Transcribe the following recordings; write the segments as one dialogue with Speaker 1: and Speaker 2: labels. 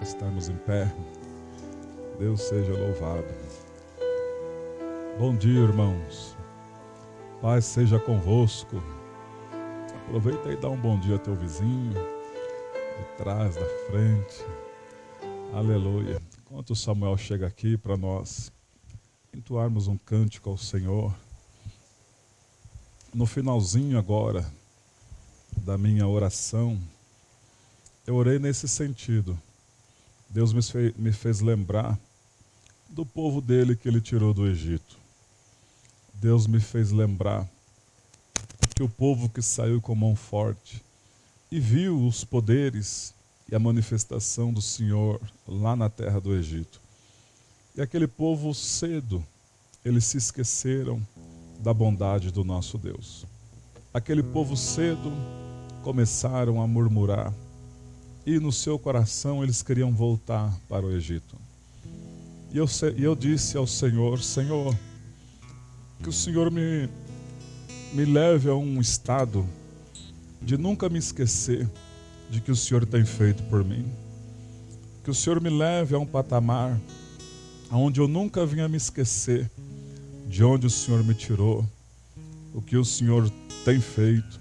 Speaker 1: estarmos em pé. Deus seja louvado. Bom dia, irmãos. Paz seja convosco. Aproveita e dá um bom dia ao teu vizinho, de trás, da frente. Aleluia. Enquanto o Samuel chega aqui para nós entoarmos um cântico ao Senhor, no finalzinho agora da minha oração, eu orei nesse sentido. Deus me fez lembrar do povo dele que ele tirou do Egito. Deus me fez lembrar que o povo que saiu com mão forte e viu os poderes e a manifestação do Senhor lá na terra do Egito. E aquele povo cedo, eles se esqueceram da bondade do nosso Deus. Aquele povo cedo começaram a murmurar e no seu coração eles queriam voltar para o Egito. E eu disse ao Senhor: Senhor, que o Senhor me leve a um estado de nunca me esquecer de que o Senhor tem feito por mim. Que o Senhor me leve a um patamar onde eu nunca venha me esquecer de onde o Senhor me tirou, o que o Senhor tem feito,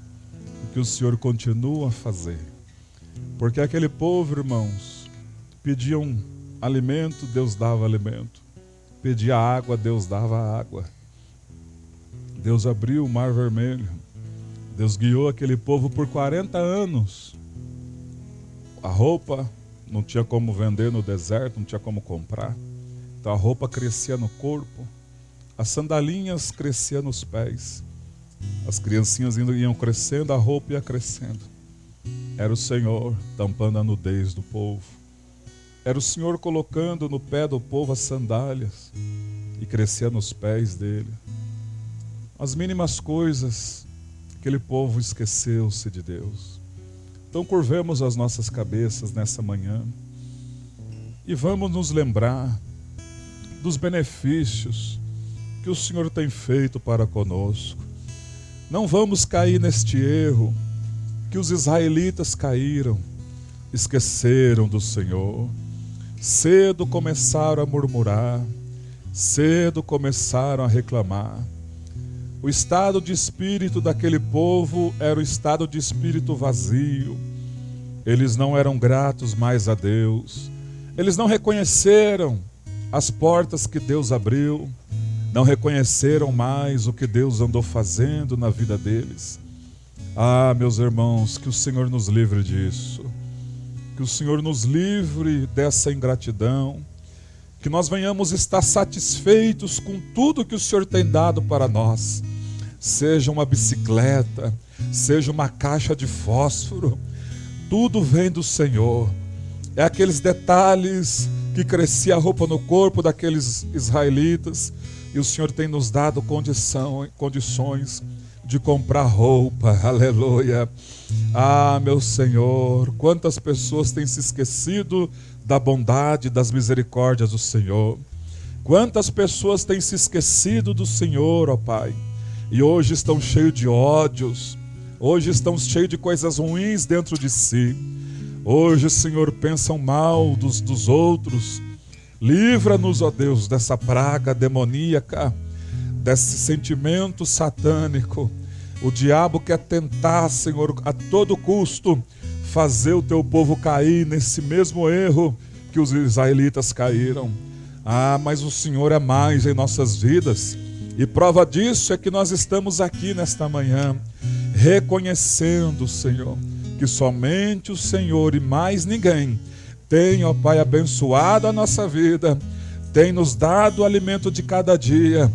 Speaker 1: o que o Senhor continua a fazer. Porque aquele povo, irmãos, pediam alimento, Deus dava alimento. Pedia água, Deus dava água. Deus abriu o Mar Vermelho. Deus guiou aquele povo por 40 anos. A roupa não tinha como vender no deserto, não tinha como comprar. Então a roupa crescia no corpo. As sandalinhas cresciam nos pés. As criancinhas iam crescendo, a roupa ia crescendo. Era o Senhor tampando a nudez do povo. Era o Senhor colocando no pé do povo as sandálias e crescia nos pés dele. As mínimas coisas, aquele povo esqueceu-se de Deus. Então curvemos as nossas cabeças nessa manhã e vamos nos lembrar dos benefícios que o Senhor tem feito para conosco. Não vamos cair neste erro que os israelitas caíram, esqueceram do Senhor. Cedo começaram a murmurar, cedo começaram a reclamar. O estado de espírito daquele povo era o estado de espírito vazio. Eles não eram gratos mais a Deus. Eles não reconheceram as portas que Deus abriu. Não reconheceram mais o que Deus andou fazendo na vida deles. Ah, meus irmãos, que o Senhor nos livre disso. Que o Senhor nos livre dessa ingratidão. Que nós venhamos estar satisfeitos com tudo que o Senhor tem dado para nós. Seja uma bicicleta, seja uma caixa de fósforo, tudo vem do Senhor. É aqueles detalhes que crescia a roupa no corpo daqueles israelitas, e o Senhor tem nos dado condições de comprar roupa, aleluia. Ah, meu Senhor, quantas pessoas têm se esquecido da bondade, das misericórdias do Senhor. Quantas pessoas têm se esquecido do Senhor, ó Pai. E hoje estão cheios de ódios, hoje estão cheios de coisas ruins dentro de si. Hoje, Senhor, pensam mal dos outros. Livra-nos, ó Deus, dessa praga demoníaca, desse sentimento satânico. O diabo quer tentar, Senhor, a todo custo, fazer o teu povo cair nesse mesmo erro que os israelitas caíram. Ah, mas o Senhor é mais em nossas vidas. E prova disso é que nós estamos aqui nesta manhã, reconhecendo, Senhor, que somente o Senhor e mais ninguém tem, ó Pai, abençoado a nossa vida, tem nos dado o alimento de cada dia,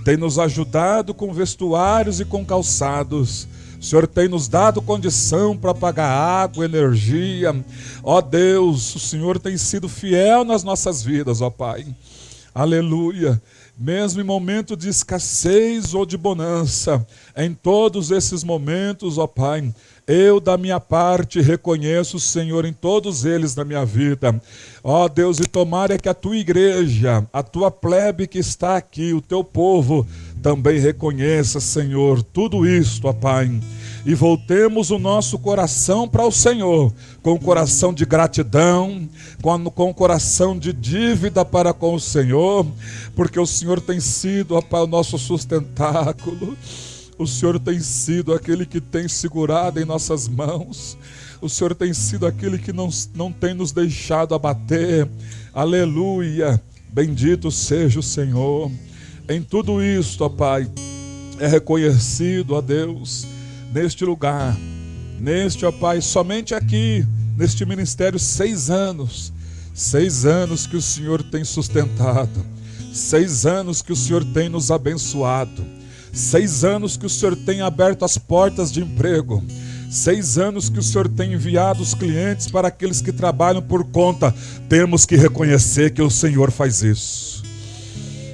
Speaker 1: tem nos ajudado com vestuários e com calçados. O Senhor tem nos dado condição para pagar água, energia. Ó Deus, o Senhor tem sido fiel nas nossas vidas, ó Pai. Aleluia. Mesmo em momento de escassez ou de bonança, em todos esses momentos, ó Pai, eu da minha parte reconheço o Senhor em todos eles na minha vida. Ó Deus, e tomara que a tua igreja, a tua plebe que está aqui, o teu povo, também reconheça, Senhor, tudo isto, ó Pai. e voltemos o nosso coração para o Senhor, com o coração de gratidão, com o coração de dívida para com o Senhor, porque o Senhor tem sido, ó Pai, o nosso sustentáculo. O Senhor tem sido aquele que tem segurado em nossas mãos. O Senhor tem sido aquele que não tem nos deixado abater. Aleluia! Bendito seja o Senhor. Em tudo isto, ó Pai, é reconhecido, ó Deus, neste lugar, ó Pai, somente aqui, neste ministério, 6 anos. 6 anos que o Senhor tem sustentado. 6 anos que o Senhor tem nos abençoado. 6 anos que o Senhor tem aberto as portas de emprego. 6 anos que o Senhor tem enviado os clientes para aqueles que trabalham por conta. Temos que reconhecer que o Senhor faz isso.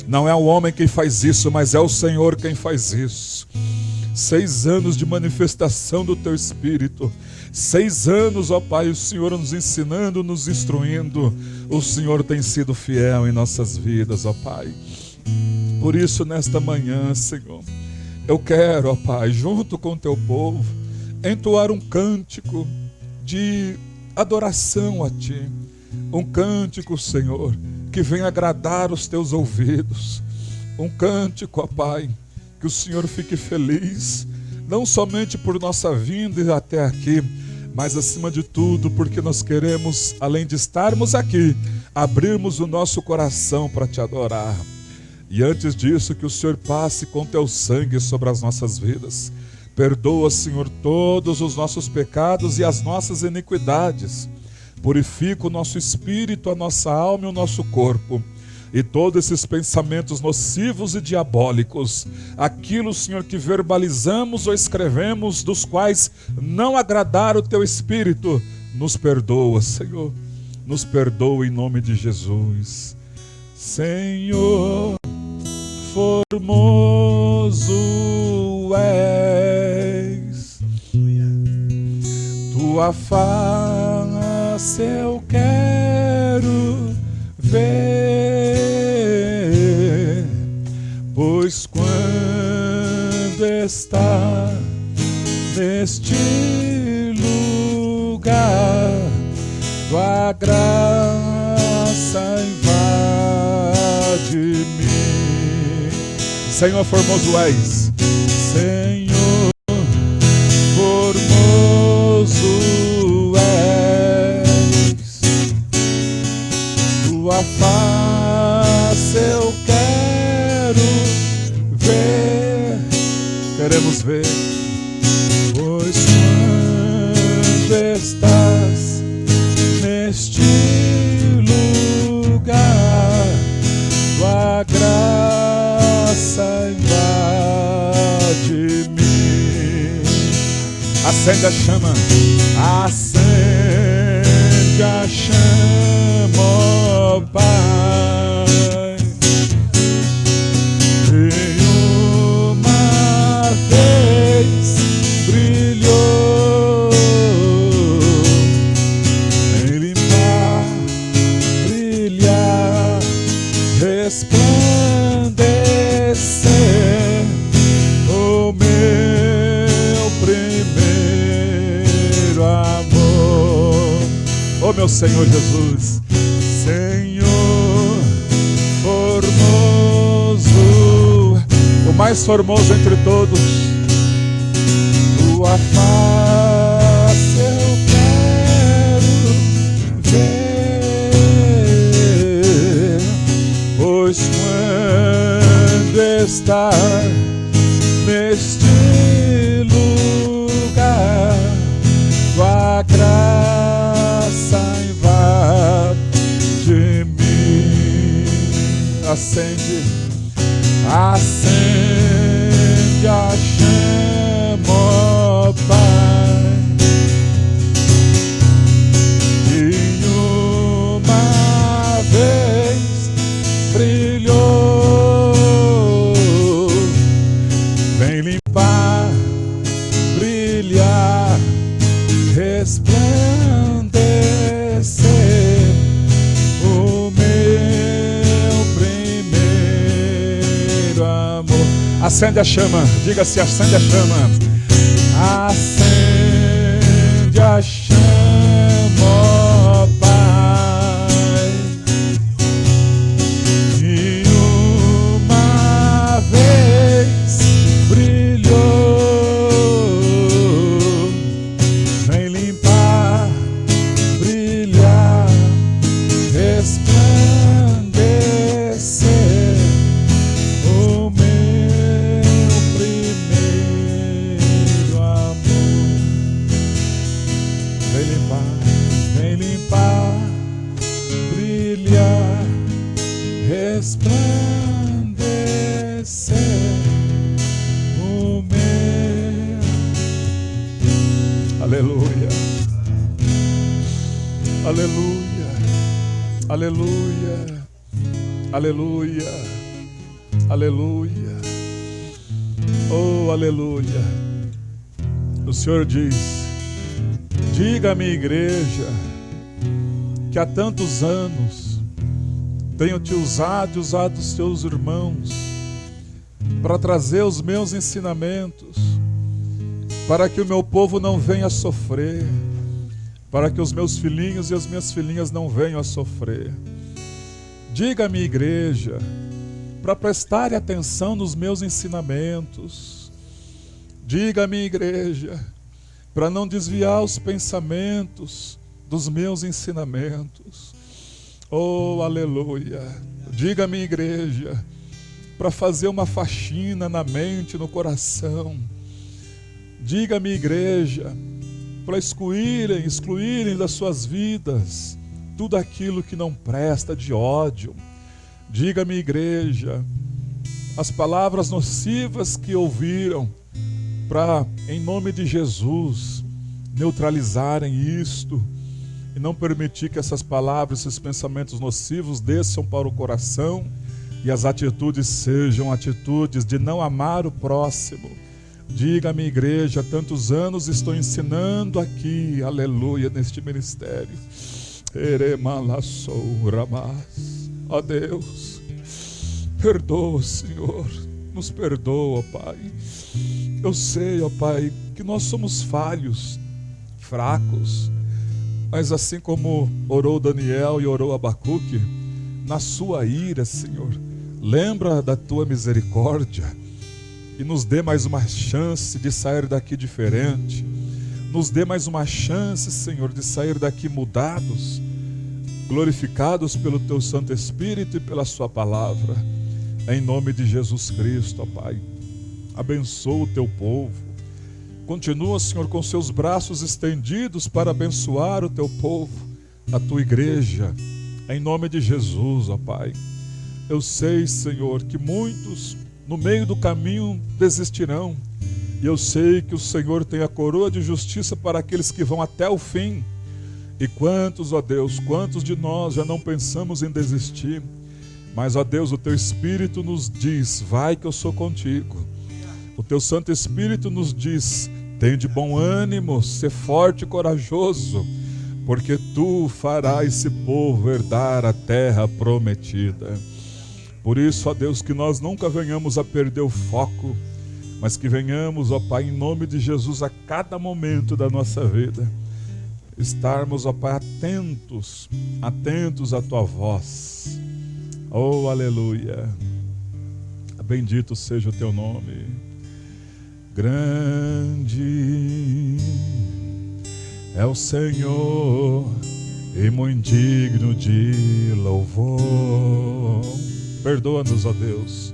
Speaker 1: Não é o homem quem faz isso, mas é o Senhor quem faz isso. 6 anos de manifestação do Teu Espírito. 6 anos, ó Pai, o Senhor nos ensinando, nos instruindo. O Senhor tem sido fiel em nossas vidas, ó Pai. Por isso, nesta manhã, Senhor, eu quero, ó Pai, junto com o Teu povo, entoar um cântico de adoração a Ti. Um cântico, Senhor, que venha agradar os Teus ouvidos. Um cântico, ó Pai, que o Senhor fique feliz, não somente por nossa vinda até aqui, mas acima de tudo, porque nós queremos, além de estarmos aqui, abrirmos o nosso coração para Te adorar. E antes disso, que o Senhor passe com Teu sangue sobre as nossas vidas. Perdoa, Senhor, todos os nossos pecados e as nossas iniquidades. Purifica o nosso espírito, a nossa alma e o nosso corpo. E todos esses pensamentos nocivos e diabólicos, aquilo, Senhor, que verbalizamos ou escrevemos, dos quais não agradar o Teu Espírito, nos perdoa, Senhor. Nos perdoa em nome de Jesus. Senhor, formoso és, Tua face eu quero ver, pois quando está neste lugar, Tua graça invade-me. Senhor, formoso és. Senhor, formoso és. Tua face eu quero ver. Queremos ver. Pois quando estás neste lugar, Tua graça invade-me. Acende a chama, acende a chama, ó Pai. E uma vez brilhou, em limpar, brilhar, resplandecer o meu primeiro amor. Oh, meu Senhor Jesus, Senhor formoso, o mais formoso entre todos, Tua face eu quero ver, pois quando está neste lugar, Tua graça invade-me. Acende, acende a chama, ó Pai. E uma vez brilhou, vem limpar, brilhar, resplandecer o meu primeiro amor. Acende a chama, diga-se, acende a chama. acende a chama, ó Pai, e uma vez brilhou, vem limpar, brilhar, resplandecer o meu primeiro amor. Vem limpar, brilhar, resplandecer o meu. Aleluia, aleluia, aleluia, aleluia, aleluia, oh aleluia. O Senhor diz: diga à minha igreja que há tantos anos tenho te usado e usado os teus irmãos para trazer os meus ensinamentos, para que o meu povo não venha a sofrer, para que os meus filhinhos e as minhas filhinhas não venham a sofrer. Diga à minha igreja para prestar atenção nos meus ensinamentos. Diga à minha igreja para não desviar os pensamentos dos meus ensinamentos. Oh, aleluia. Diga à minha igreja para fazer uma faxina na mente, no coração. Diga à minha igreja para excluírem das suas vidas tudo aquilo que não presta de ódio. Diga à minha igreja as palavras nocivas que ouviram, para, em nome de Jesus, neutralizarem isto e não permitir que essas palavras, esses pensamentos nocivos desçam para o coração e as atitudes sejam atitudes de não amar o próximo. Diga à minha igreja, há tantos anos estou ensinando aqui, aleluia, neste ministério. Ó Deus, perdoa, Senhor, nos perdoa, Pai. Eu sei, ó Pai, que nós somos falhos, fracos, mas assim como orou Daniel e orou Abacuque, na sua ira, Senhor, lembra da tua misericórdia e nos dê mais uma chance de sair daqui diferente. Nos dê mais uma chance, Senhor, de sair daqui mudados, glorificados pelo teu Santo Espírito e pela sua palavra. Em nome de Jesus Cristo, ó Pai, abençoa o teu povo. Continua, Senhor, com seus braços estendidos para abençoar o teu povo, a tua igreja, em nome de Jesus, ó Pai. Eu sei, Senhor, que muitos no meio do caminho desistirão, e eu sei que o Senhor tem a coroa de justiça para aqueles que vão até o fim. E quantos, ó Deus, quantos de nós já não pensamos em desistir, mas, ó Deus, o teu Espírito nos diz: vai que eu sou contigo. O teu Santo Espírito nos diz: tem de bom ânimo, ser forte e corajoso, porque tu farás esse povo herdar a terra prometida. Por isso, ó Deus, que nós nunca venhamos a perder o foco, mas que venhamos, ó Pai, em nome de Jesus, a cada momento da nossa vida, estarmos, ó Pai, atentos à tua voz. Oh, aleluia. Bendito seja o teu nome. Grande é o Senhor e muito digno de louvor. Perdoa-nos, ó Deus,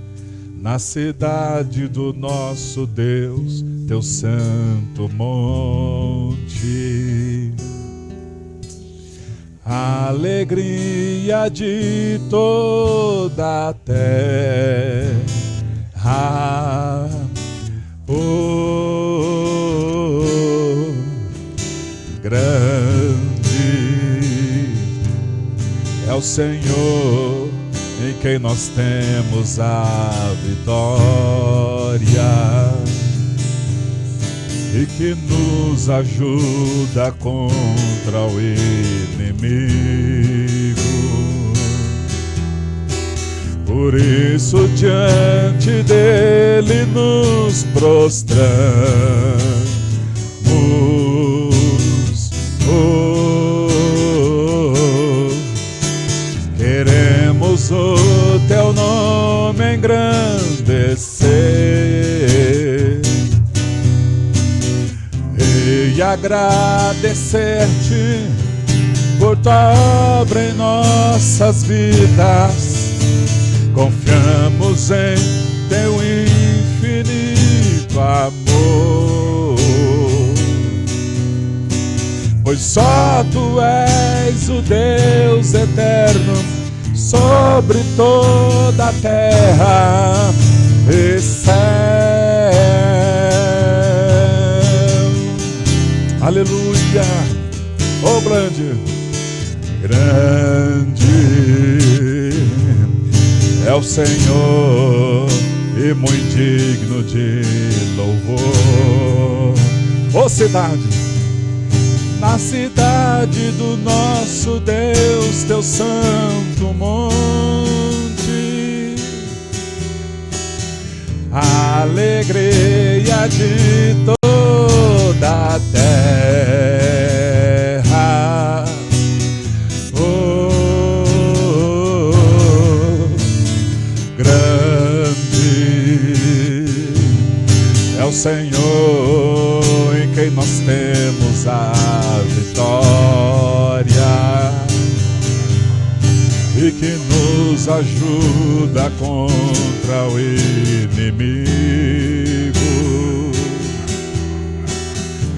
Speaker 1: na cidade do nosso Deus, teu santo monte. A alegria de toda a terra. Oh, grande é o Senhor, em quem nós temos a vitória, e que nos ajuda contra o inimigo. Por isso diante dele nos prostramos Queremos o teu nome engrandecer e agradecer-te por tua obra em nossas vidas. Confiamos em teu infinito amor, pois só tu és o Deus eterno sobre toda a terra e céu. Aleluia! Oh, grande, grande é o Senhor e muito digno de louvor. Ô cidade, na cidade do nosso Deus, teu santo monte, a alegria de toda a terra. Oh, grande é o Senhor em quem nós temos a vitória e que nos ajuda contra o inimigo.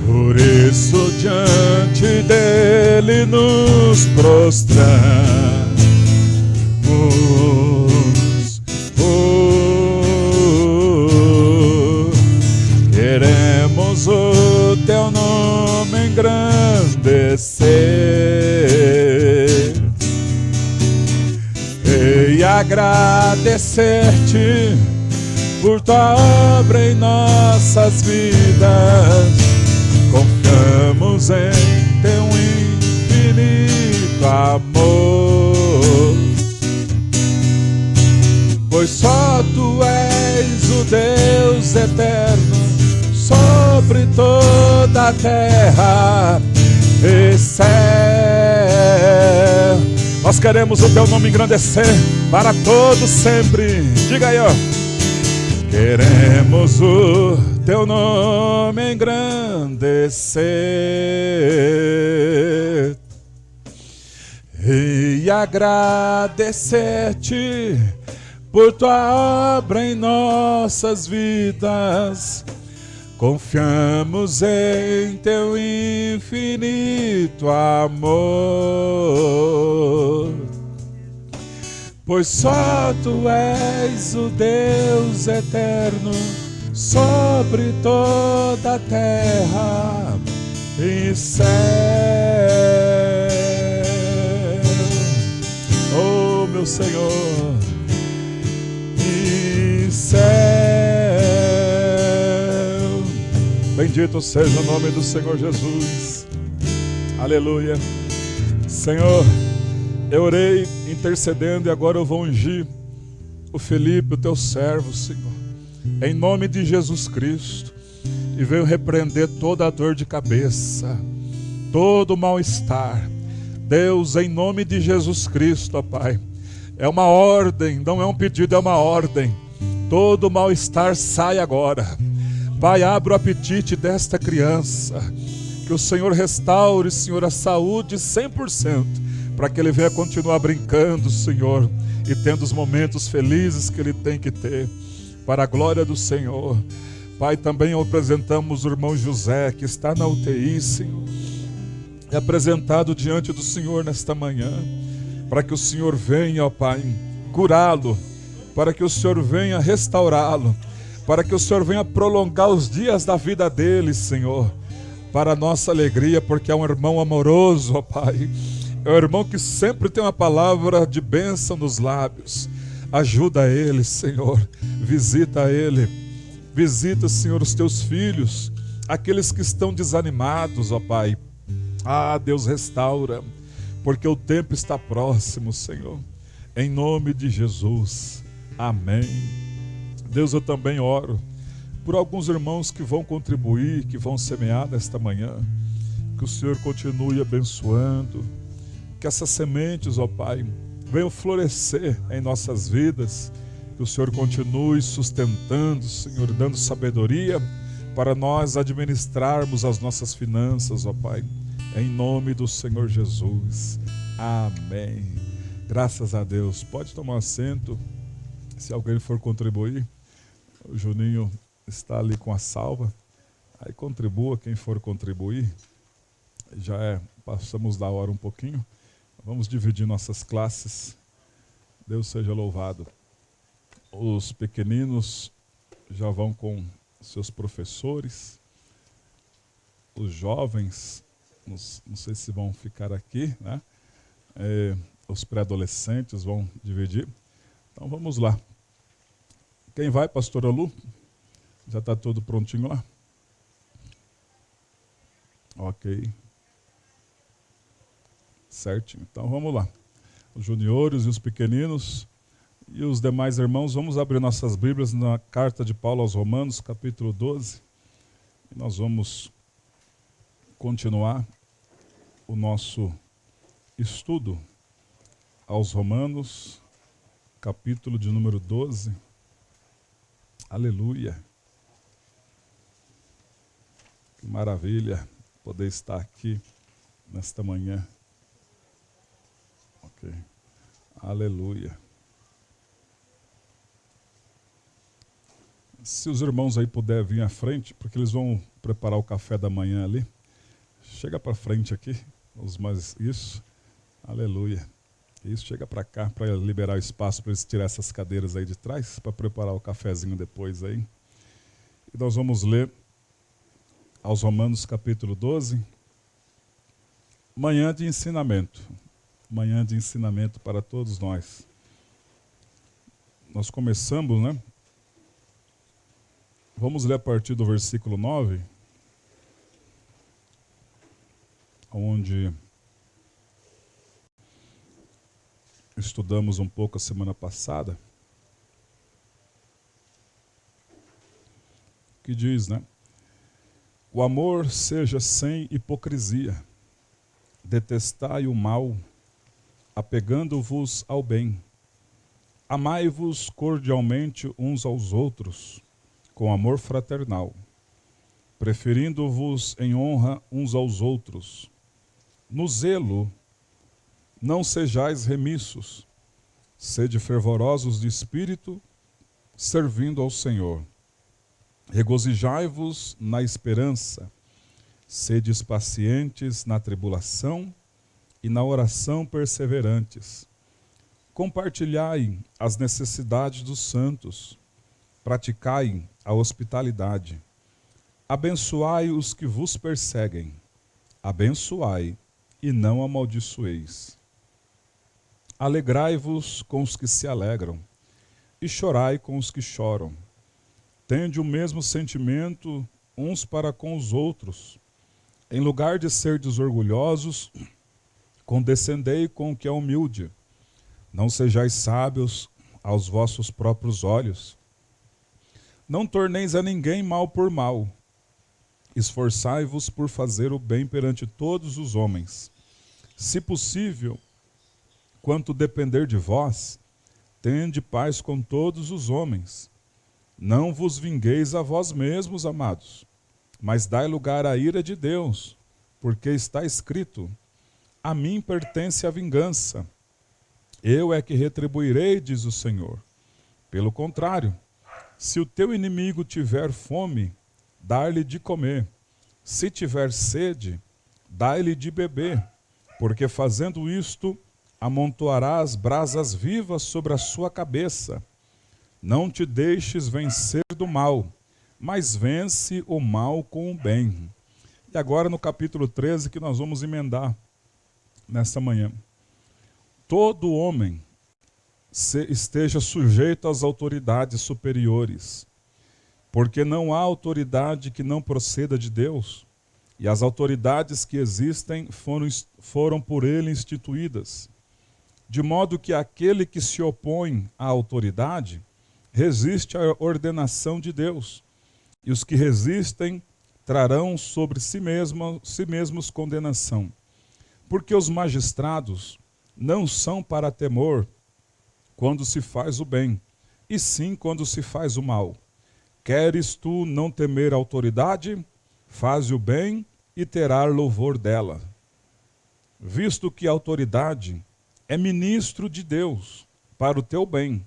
Speaker 1: Por isso diante dele nos prostramos. Queremos o teu nome engrandecer e agradecer-te por tua obra em nossas vidas. Confiamos em teu infinito amor, pois só tu és o Deus eterno sobre toda a terra e céu. Nós queremos o teu nome engrandecer para todos sempre. Diga aí, ó. Queremos o teu nome engrandecer e agradecer-te por tua obra em nossas vidas. Confiamos em teu infinito amor, pois só tu és o Deus eterno sobre toda a terra e céu. Oh, meu Senhor, e céu. Bendito seja o nome do Senhor Jesus. Aleluia. Senhor, eu orei intercedendo e agora eu vou ungir o Felipe, o teu servo, Senhor, em nome de Jesus Cristo, e venho repreender toda a dor de cabeça, todo o mal-estar. Deus, em nome de Jesus Cristo, ó Pai, é uma ordem, não é um pedido, é uma ordem. Todo o mal-estar sai agora. Pai, abra o apetite desta criança, que o Senhor restaure, Senhor, a saúde 100%, para que ele venha continuar brincando, Senhor, e tendo os momentos felizes que ele tem que ter, para a glória do Senhor. Pai, também apresentamos o irmão José, que está na UTI, Senhor, é apresentado diante do Senhor nesta manhã, para que o Senhor venha, ó Pai, curá-lo, para que o Senhor venha restaurá-lo, para que o Senhor venha prolongar os dias da vida dele, Senhor, para a nossa alegria, porque é um irmão amoroso, ó Pai. É um irmão que sempre tem uma palavra de bênção nos lábios. Ajuda ele, Senhor. Visita ele. Visita, Senhor, os teus filhos, aqueles que estão desanimados, ó Pai. Ah, Deus, restaura, porque o tempo está próximo, Senhor. Em nome de Jesus. Amém. Deus, eu também oro por alguns irmãos que vão contribuir, que vão semear nesta manhã. Que o Senhor continue abençoando, que essas sementes, ó Pai, venham florescer em nossas vidas, que o Senhor continue sustentando, Senhor, dando sabedoria para nós administrarmos as nossas finanças, ó Pai, em nome do Senhor Jesus. Amém. Graças a Deus. Pode tomar assento, se alguém for contribuir. O Juninho está ali com a salva, aí contribua quem for contribuir. Passamos da hora um pouquinho, vamos dividir nossas classes. Deus seja louvado. Os pequeninos já vão com seus professores, os jovens, não sei se vão ficar aqui, né? Os pré-adolescentes vão dividir. Então vamos lá. Quem vai, pastora Lu? Já está tudo prontinho lá? Ok. Certinho. Então vamos lá. Os juniores e os pequeninos e os demais irmãos, vamos abrir nossas Bíblias na carta de Paulo aos Romanos, capítulo 12. E nós vamos continuar o nosso estudo aos Romanos, capítulo de número 12. Aleluia. Que maravilha poder estar aqui nesta manhã. Ok. Aleluia. Se os irmãos aí puderem vir à frente, porque eles vão preparar o café da manhã ali. Chega para frente aqui, os mais isso. Aleluia. Isso, chega para cá para liberar o espaço para eles tirar essas cadeiras aí de trás, para preparar o cafezinho depois aí. E nós vamos ler aos Romanos capítulo 12. Manhã de ensinamento. Manhã de ensinamento para todos nós. Nós começamos, né? Vamos ler a partir do versículo 9, onde estudamos um pouco a semana passada, que diz, né? O amor seja sem hipocrisia, detestai o mal, apegando-vos ao bem. Amai-vos cordialmente uns aos outros, com amor fraternal, preferindo-vos em honra uns aos outros. No zelo, não sejais remissos, sede fervorosos de espírito, servindo ao Senhor. Regozijai-vos na esperança, sedes pacientes na tribulação e na oração perseverantes. Compartilhai as necessidades dos santos, praticai a hospitalidade. Abençoai os que vos perseguem, abençoai e não amaldiçoeis. Alegrai-vos com os que se alegram, e chorai com os que choram. Tende o mesmo sentimento uns para com os outros. Em lugar de serdes orgulhosos, condescendei com o que é humilde. Não sejais sábios aos vossos próprios olhos. Não torneis a ninguém mal por mal. Esforçai-vos por fazer o bem perante todos os homens. Se possível, quanto depender de vós, tende paz com todos os homens. Não vos vingueis a vós mesmos, amados, mas dai lugar à ira de Deus, porque está escrito: a mim pertence a vingança. Eu é que retribuirei, diz o Senhor. Pelo contrário, se o teu inimigo tiver fome, dá-lhe de comer. Se tiver sede, dá-lhe de beber, porque fazendo isto, amontoarás brasas vivas sobre a sua cabeça. Não te deixes vencer do mal, mas vence o mal com o bem. E agora no capítulo 13 que nós vamos emendar nessa manhã. Todo homem esteja sujeito às autoridades superiores, porque não há autoridade que não proceda de Deus, e as autoridades que existem foram por ele instituídas. De modo que aquele que se opõe à autoridade resiste à ordenação de Deus, e os que resistem trarão sobre si mesmos condenação. Porque os magistrados não são para temor quando se faz o bem, e sim quando se faz o mal. Queres tu não temer a autoridade? Faze o bem e terá louvor dela. Visto que a autoridade é ministro de Deus para o teu bem.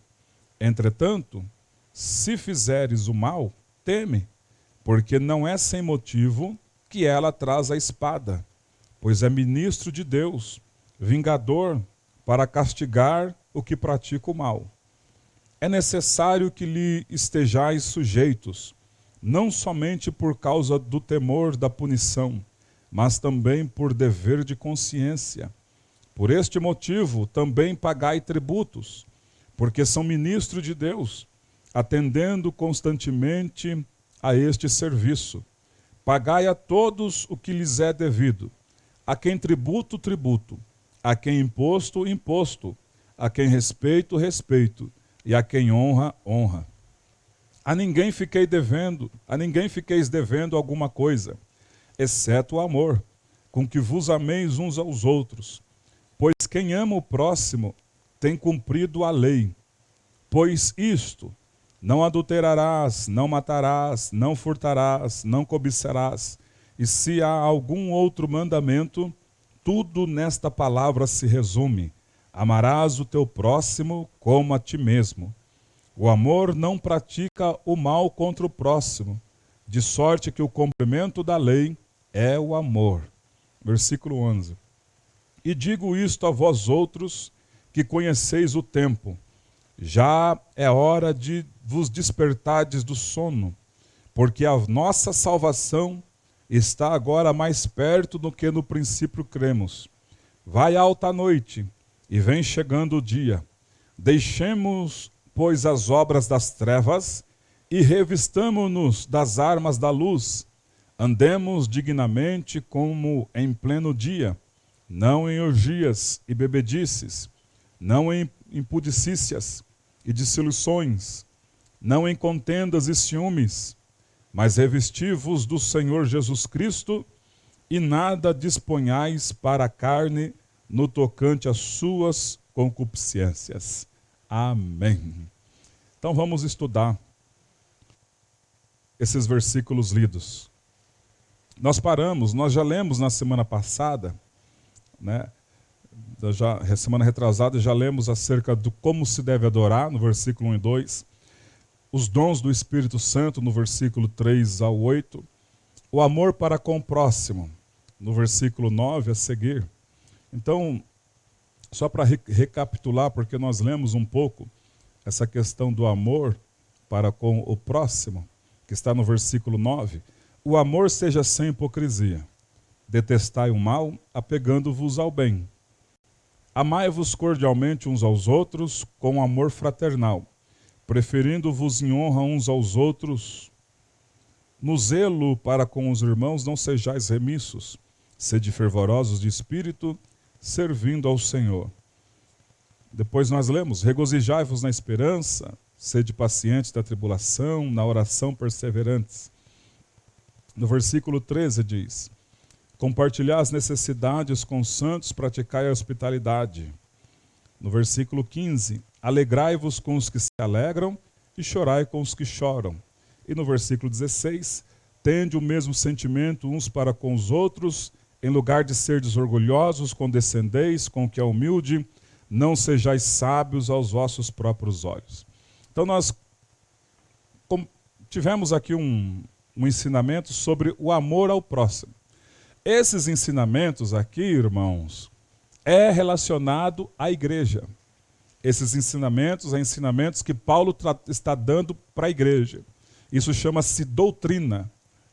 Speaker 1: Entretanto, se fizeres o mal, teme, porque não é sem motivo que ela traz a espada, pois é ministro de Deus, vingador para castigar o que pratica o mal. É necessário que lhe estejais sujeitos, não somente por causa do temor da punição, mas também por dever de consciência. Por este motivo, também pagai tributos, porque são ministros de Deus, atendendo constantemente a este serviço. Pagai a todos o que lhes é devido, a quem tributo, tributo, a quem imposto, imposto, a quem respeito, respeito, e a quem honra, honra. A ninguém fiqueis devendo alguma coisa, exceto o amor, com que vos ameis uns aos outros. Pois quem ama o próximo tem cumprido a lei. Pois isto, não adulterarás, não matarás, não furtarás, não cobiçarás. E se há algum outro mandamento, tudo nesta palavra se resume: amarás o teu próximo como a ti mesmo. O amor não pratica o mal contra o próximo, de sorte que o cumprimento da lei é o amor. Versículo 11. E digo isto a vós outros, que conheceis o tempo. Já é hora de vos despertardes do sono, porque a nossa salvação está agora mais perto do que no princípio cremos. Vai alta a noite, e vem chegando o dia. Deixemos, pois, as obras das trevas e revistamo-nos das armas da luz. Andemos dignamente como em pleno dia, não em orgias e bebedices, não em impudicícias e dissoluções, não em contendas e ciúmes, mas revesti-vos do Senhor Jesus Cristo e nada disponhais para a carne no tocante às suas concupiscências. Amém. Então vamos estudar esses versículos lidos. Nós já lemos na semana passada, né? Semana retrasada, já lemos acerca do como se deve adorar, no versículo 1 e 2. Os dons do Espírito Santo, no versículo 3 ao 8. O amor para com o próximo, no versículo 9 a seguir. Então, só para recapitular, porque nós lemos um pouco essa questão do amor para com o próximo, que está no versículo 9. O amor seja sem hipocrisia. Detestai o mal, apegando-vos ao bem. Amai-vos cordialmente uns aos outros com amor fraternal, preferindo-vos em honra uns aos outros. No zelo para com os irmãos não sejais remissos, sede fervorosos de espírito, servindo ao Senhor. Depois nós lemos: regozijai-vos na esperança, sede pacientes da tribulação, na oração perseverantes. No versículo 13 diz: compartilhar as necessidades com os santos, praticai a hospitalidade. No versículo 15: alegrai-vos com os que se alegram e chorai com os que choram. E no versículo 16: tende o mesmo sentimento uns para com os outros, em lugar de serdes orgulhosos, condescendeis com o que é humilde, não sejais sábios aos vossos próprios olhos. Então nós tivemos aqui um ensinamento sobre o amor ao próximo. Esses ensinamentos aqui, irmãos, é relacionado à igreja. Esses ensinamentos são ensinamentos que Paulo está dando para a igreja. Isso chama-se doutrina.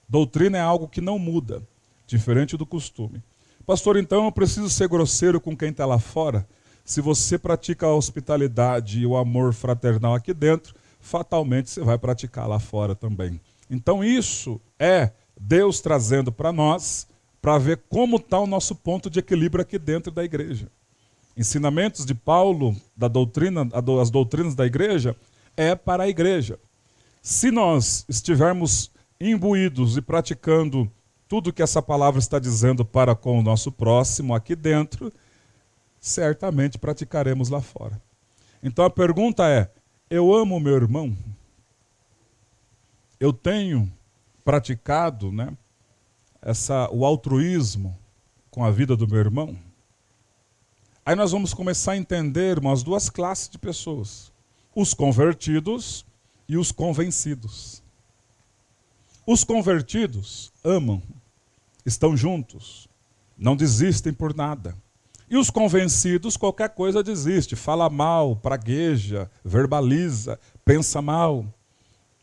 Speaker 1: Doutrina é algo que não muda, diferente do costume. Pastor, então eu preciso ser grosseiro com quem está lá fora? Se você pratica a hospitalidade e o amor fraternal aqui dentro, fatalmente você vai praticar lá fora também. Então isso é Deus trazendo para nós, para ver como está o nosso ponto de equilíbrio aqui dentro da igreja. Ensinamentos de Paulo, da doutrina, as doutrinas da igreja, é para a igreja. Se nós estivermos imbuídos e praticando tudo que essa palavra está dizendo para com o nosso próximo aqui dentro, certamente praticaremos lá fora. Então a pergunta é: eu amo o meu irmão? Eu tenho praticado, o altruísmo com a vida do meu irmão? Aí nós vamos começar a entender umas duas classes de pessoas: os convertidos e os convencidos. Os convertidos amam, estão juntos, não desistem por nada. E os convencidos, qualquer coisa desiste, fala mal, pragueja, verbaliza, pensa mal.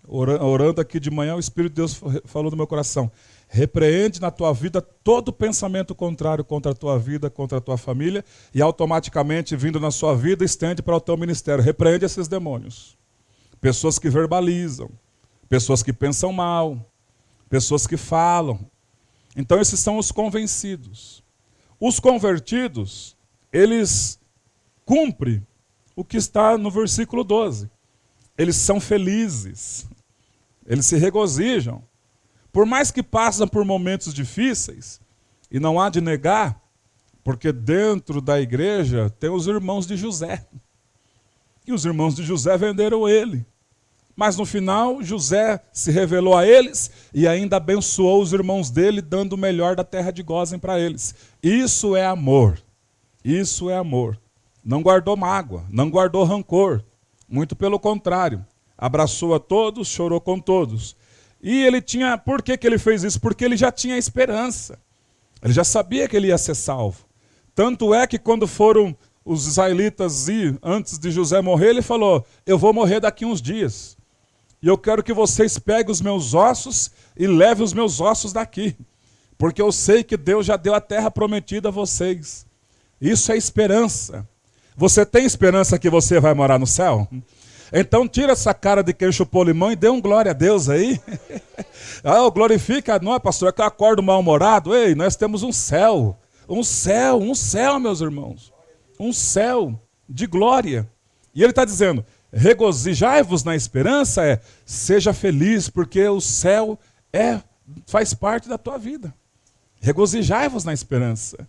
Speaker 1: Orando aqui de manhã, o Espírito de Deus falou no meu coração: repreende na tua vida todo pensamento contrário contra a tua vida, contra a tua família, e automaticamente, vindo na sua vida, estende para o teu ministério. Repreende esses demônios. Pessoas que verbalizam, pessoas que pensam mal, pessoas que falam. Então esses são os convencidos. Os convertidos, eles cumprem o que está no versículo 12. Eles são felizes, eles se regozijam. Por mais que passem por momentos difíceis, e não há de negar, porque dentro da igreja tem os irmãos de José. E os irmãos de José venderam ele. Mas no final, José se revelou a eles e ainda abençoou os irmãos dele, dando o melhor da terra de Gósen para eles. Isso é amor. Isso é amor. Não guardou mágoa, não guardou rancor. Muito pelo contrário. Abraçou a todos, chorou com todos. E ele tinha... Por que ele fez isso? Porque ele já tinha esperança. Ele já sabia que ele ia ser salvo. Tanto é que quando foram os israelitas ir, antes de José morrer, ele falou: eu vou morrer daqui uns dias. E eu quero que vocês peguem os meus ossos e levem os meus ossos daqui. Porque eu sei que Deus já deu a terra prometida a vocês. Isso é esperança. Você tem esperança que você vai morar no céu? Então tira essa cara de quem chupou limão e dê um glória a Deus aí. Glorifica, não é, pastor? É que eu acordo mal-humorado. Ei, nós temos um céu. Um céu, meus irmãos. Um céu de glória. E ele está dizendo: regozijai-vos na esperança, seja feliz, porque o céu faz parte da tua vida. Regozijai-vos na esperança.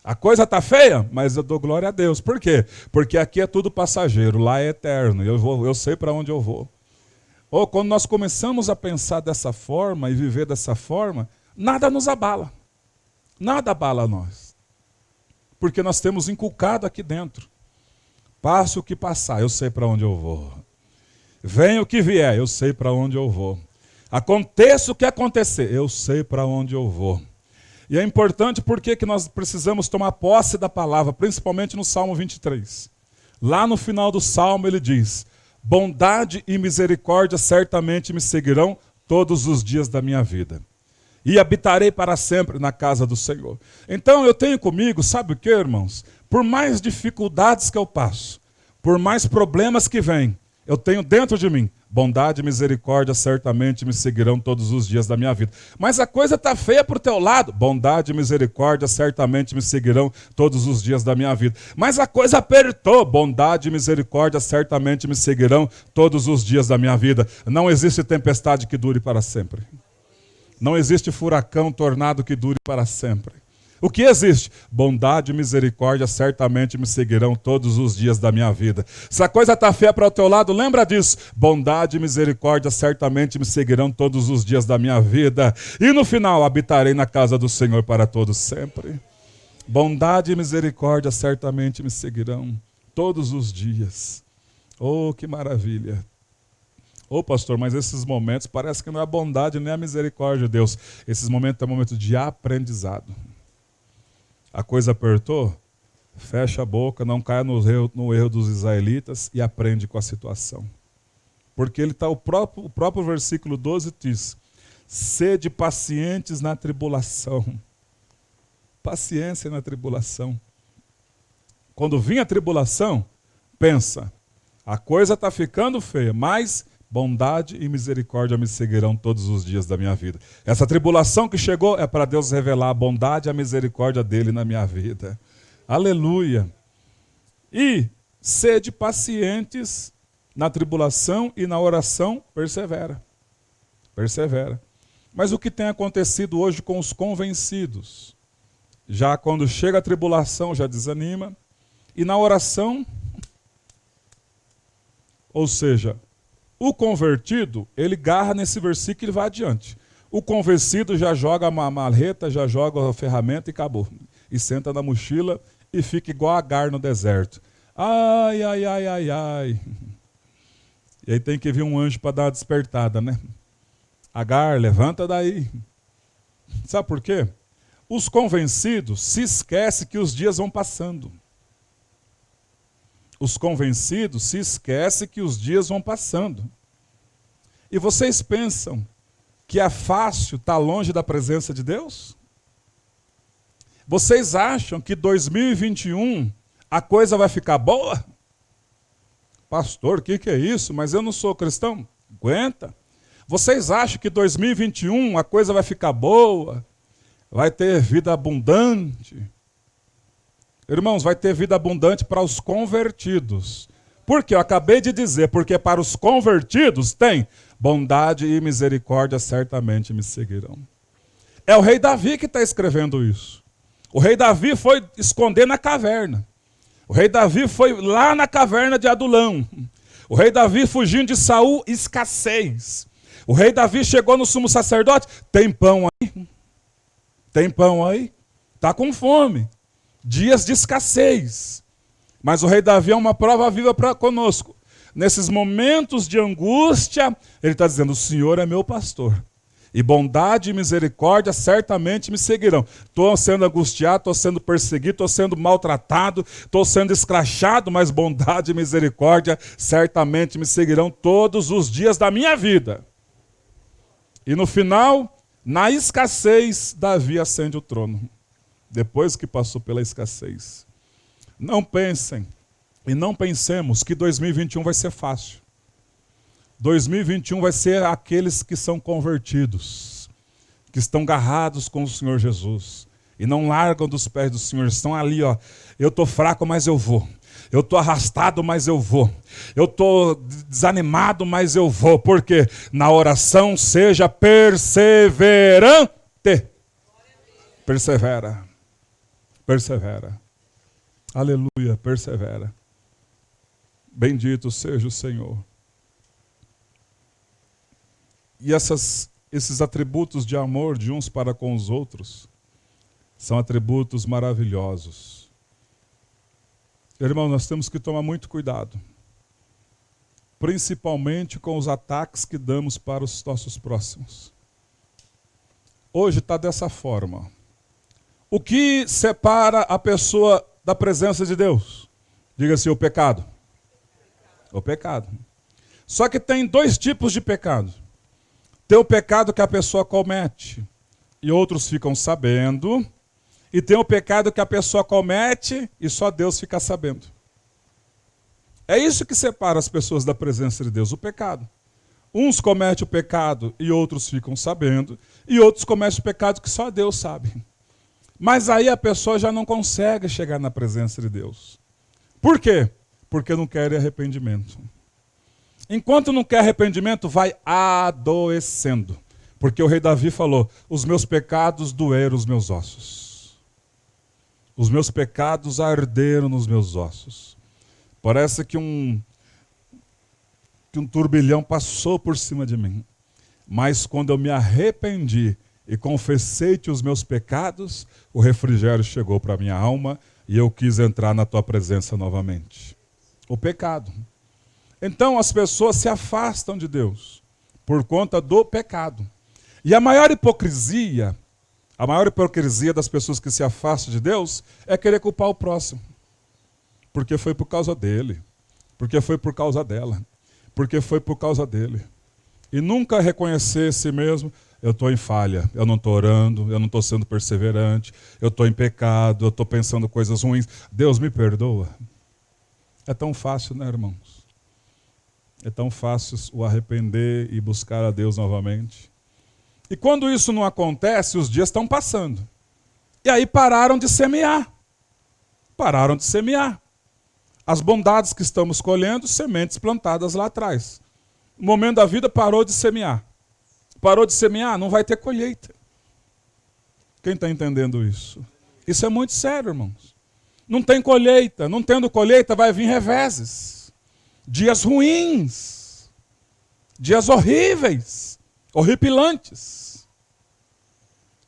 Speaker 1: A coisa está feia, mas eu dou glória a Deus. Por quê? Porque aqui é tudo passageiro, lá é eterno, eu sei para onde eu vou. Ou quando nós começamos a pensar dessa forma e viver dessa forma, nada nos abala. Nada abala nós. Porque nós temos inculcado aqui dentro: passe o que passar, eu sei para onde eu vou. Venha o que vier, eu sei para onde eu vou. Aconteça o que acontecer, eu sei para onde eu vou. E é importante porque que nós precisamos tomar posse da palavra, principalmente no Salmo 23. Lá no final do Salmo ele diz: bondade e misericórdia certamente me seguirão todos os dias da minha vida. E habitarei para sempre na casa do Senhor. Então eu tenho comigo, sabe o que, irmãos? Por mais dificuldades que eu passo, por mais problemas que vêm, eu tenho dentro de mim: bondade e misericórdia certamente me seguirão todos os dias da minha vida. Mas a coisa está feia para o teu lado: bondade e misericórdia certamente me seguirão todos os dias da minha vida. Mas a coisa apertou: bondade e misericórdia certamente me seguirão todos os dias da minha vida. Não existe tempestade que dure para sempre. Não existe furacão, tornado que dure para sempre. O que existe? Bondade e misericórdia certamente me seguirão todos os dias da minha vida. Se a coisa está feia para o teu lado, lembra disso: bondade e misericórdia certamente me seguirão todos os dias da minha vida. E no final, habitarei na casa do Senhor para todos sempre. Bondade e misericórdia certamente me seguirão todos os dias. Oh, que maravilha! Ô pastor, mas esses momentos parece que não é a bondade nem a misericórdia de Deus. Esses momentos é um momento de aprendizado. A coisa apertou? Fecha a boca, não caia no erro dos israelitas e aprende com a situação. Porque ele tá, o próprio versículo 12 diz: sede pacientes na tribulação. Paciência na tribulação. Quando vir a tribulação, pensa: a coisa está ficando feia, mas bondade e misericórdia me seguirão todos os dias da minha vida. Essa tribulação que chegou é para Deus revelar a bondade e a misericórdia dele na minha vida. Aleluia! E sede pacientes na tribulação e na oração, persevera. Persevera. Mas o que tem acontecido hoje com os convencidos? Já quando chega a tribulação, já desanima. E na oração, ou seja, o convertido, ele garra nesse versículo e vai adiante. O convencido já joga a maleta, já joga a ferramenta e acabou. E senta na mochila e fica igual Agar no deserto. Ai, ai, ai, ai, ai. E aí tem que vir um anjo para dar uma despertada, né? Agar, levanta daí. Sabe por quê? Os convencidos se esquecem que os dias vão passando. Os convencidos se esquecem que os dias vão passando. E vocês pensam que é fácil estar longe da presença de Deus? Vocês acham que 2021 a coisa vai ficar boa? Pastor, o que é isso? Mas eu não sou cristão. Aguenta. Vocês acham que 2021 a coisa vai ficar boa? Vai ter vida abundante? Irmãos, vai ter vida abundante para os convertidos. Por quê? Eu acabei de dizer, porque para os convertidos tem bondade e misericórdia certamente me seguirão. É o rei Davi que está escrevendo isso. O rei Davi foi esconder na caverna. O rei Davi foi lá na caverna de Adulão. O rei Davi fugindo de Saul, escassez. O rei Davi chegou no sumo sacerdote, tem pão aí? Tem pão aí? Está com fome. Dias de escassez. Mas o rei Davi é uma prova viva para conosco. Nesses momentos de angústia, ele está dizendo, o Senhor é meu pastor. E bondade e misericórdia certamente me seguirão. Estou sendo angustiado, estou sendo perseguido, estou sendo maltratado, estou sendo escrachado, mas bondade e misericórdia certamente me seguirão todos os dias da minha vida. E no final, na escassez, Davi ascende o trono. Depois que passou pela escassez. Não pensem e não pensemos que 2021 vai ser fácil. 2021 vai ser aqueles que são convertidos, que estão agarrados com o Senhor Jesus e não largam dos pés do Senhor. Estão ali, ó. Eu estou fraco, mas eu vou. Eu estou arrastado, mas eu vou. Eu estou desanimado, mas eu vou. Porque na oração seja perseverante. Persevera. Persevera. Aleluia, persevera. Bendito seja o Senhor. E esses atributos de amor de uns para com os outros são atributos maravilhosos. Irmão, nós temos que tomar muito cuidado, principalmente com os ataques que damos para os nossos próximos. Hoje está dessa forma. O que separa a pessoa da presença de Deus? Diga-se o pecado. O pecado. Só que tem dois tipos de pecado. Tem o pecado que a pessoa comete e outros ficam sabendo. E tem o pecado que a pessoa comete e só Deus fica sabendo. É isso que separa as pessoas da presença de Deus, o pecado. Uns cometem o pecado e outros ficam sabendo. E outros cometem o pecado que só Deus sabe. Mas aí a pessoa já não consegue chegar na presença de Deus. Por quê? Porque não quer arrependimento. Enquanto não quer arrependimento, vai adoecendo. Porque o rei Davi falou, os meus pecados doeram os meus ossos. Os meus pecados arderam nos meus ossos. Parece que um turbilhão passou por cima de mim. Mas quando eu me arrependi e confessei-te os meus pecados, o refrigério chegou para a minha alma e eu quis entrar na tua presença novamente. O pecado. Então as pessoas se afastam de Deus por conta do pecado. E a maior hipocrisia das pessoas que se afastam de Deus é querer culpar o próximo. Porque foi por causa dele, porque foi por causa dela, porque foi por causa dele. E nunca reconhecer si mesmo, eu estou em falha, eu não estou orando, eu não estou sendo perseverante, eu estou em pecado, eu estou pensando coisas ruins. Deus me perdoa. É tão fácil, né, irmãos? É tão fácil o arrepender e buscar a Deus novamente. E quando isso não acontece, os dias estão passando. E aí pararam de semear. Pararam de semear. As bondades que estamos colhendo, sementes plantadas lá atrás. O momento da vida parou de semear. parou de semear, não vai ter colheita. Quem está entendendo isso? Isso é muito sério, irmãos. Não tem colheita. Não tendo colheita, vai vir reveses. Dias ruins. Dias horríveis. Horripilantes.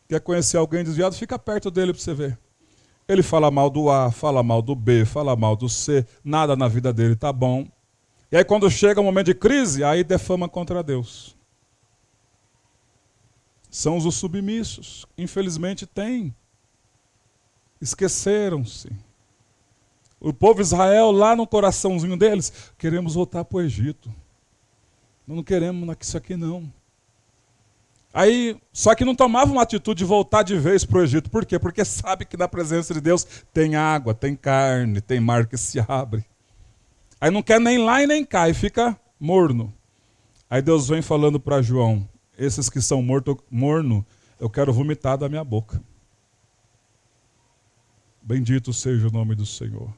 Speaker 1: Quer conhecer alguém desviado? Fica perto dele para você ver. Ele fala mal do A, fala mal do B, fala mal do C. Nada na vida dele está bom. E aí quando chega um momento de crise, aí defama contra Deus. São os submissos. Infelizmente tem. Esqueceram-se. O povo de Israel, lá no coraçãozinho deles, queremos voltar para o Egito. Não queremos isso aqui não. Aí, só que não tomava uma atitude de voltar de vez para o Egito. Por quê? Porque sabe que na presença de Deus tem água, tem carne, tem mar que se abre. Aí não quer nem lá e nem cá, e fica morno. Aí Deus vem falando para João, esses que são morno, eu quero vomitar da minha boca. Bendito seja o nome do Senhor.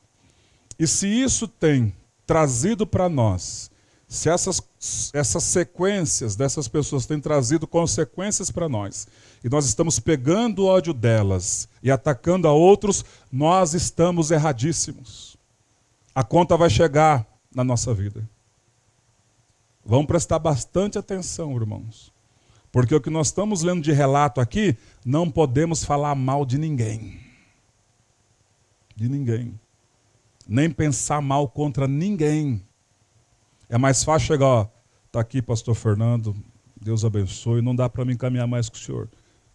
Speaker 1: E se isso tem trazido para nós, se essas sequências dessas pessoas têm trazido consequências para nós, e nós estamos pegando o ódio delas e atacando a outros, nós estamos erradíssimos. A conta vai chegar na nossa vida. Vamos prestar bastante atenção, irmãos. Porque o que nós estamos lendo de relato aqui, não podemos falar mal de ninguém. De ninguém. Nem pensar mal contra ninguém. É mais fácil chegar, ó, tá aqui pastor Fernando, Deus abençoe, não dá para me encaminhar mais com o senhor.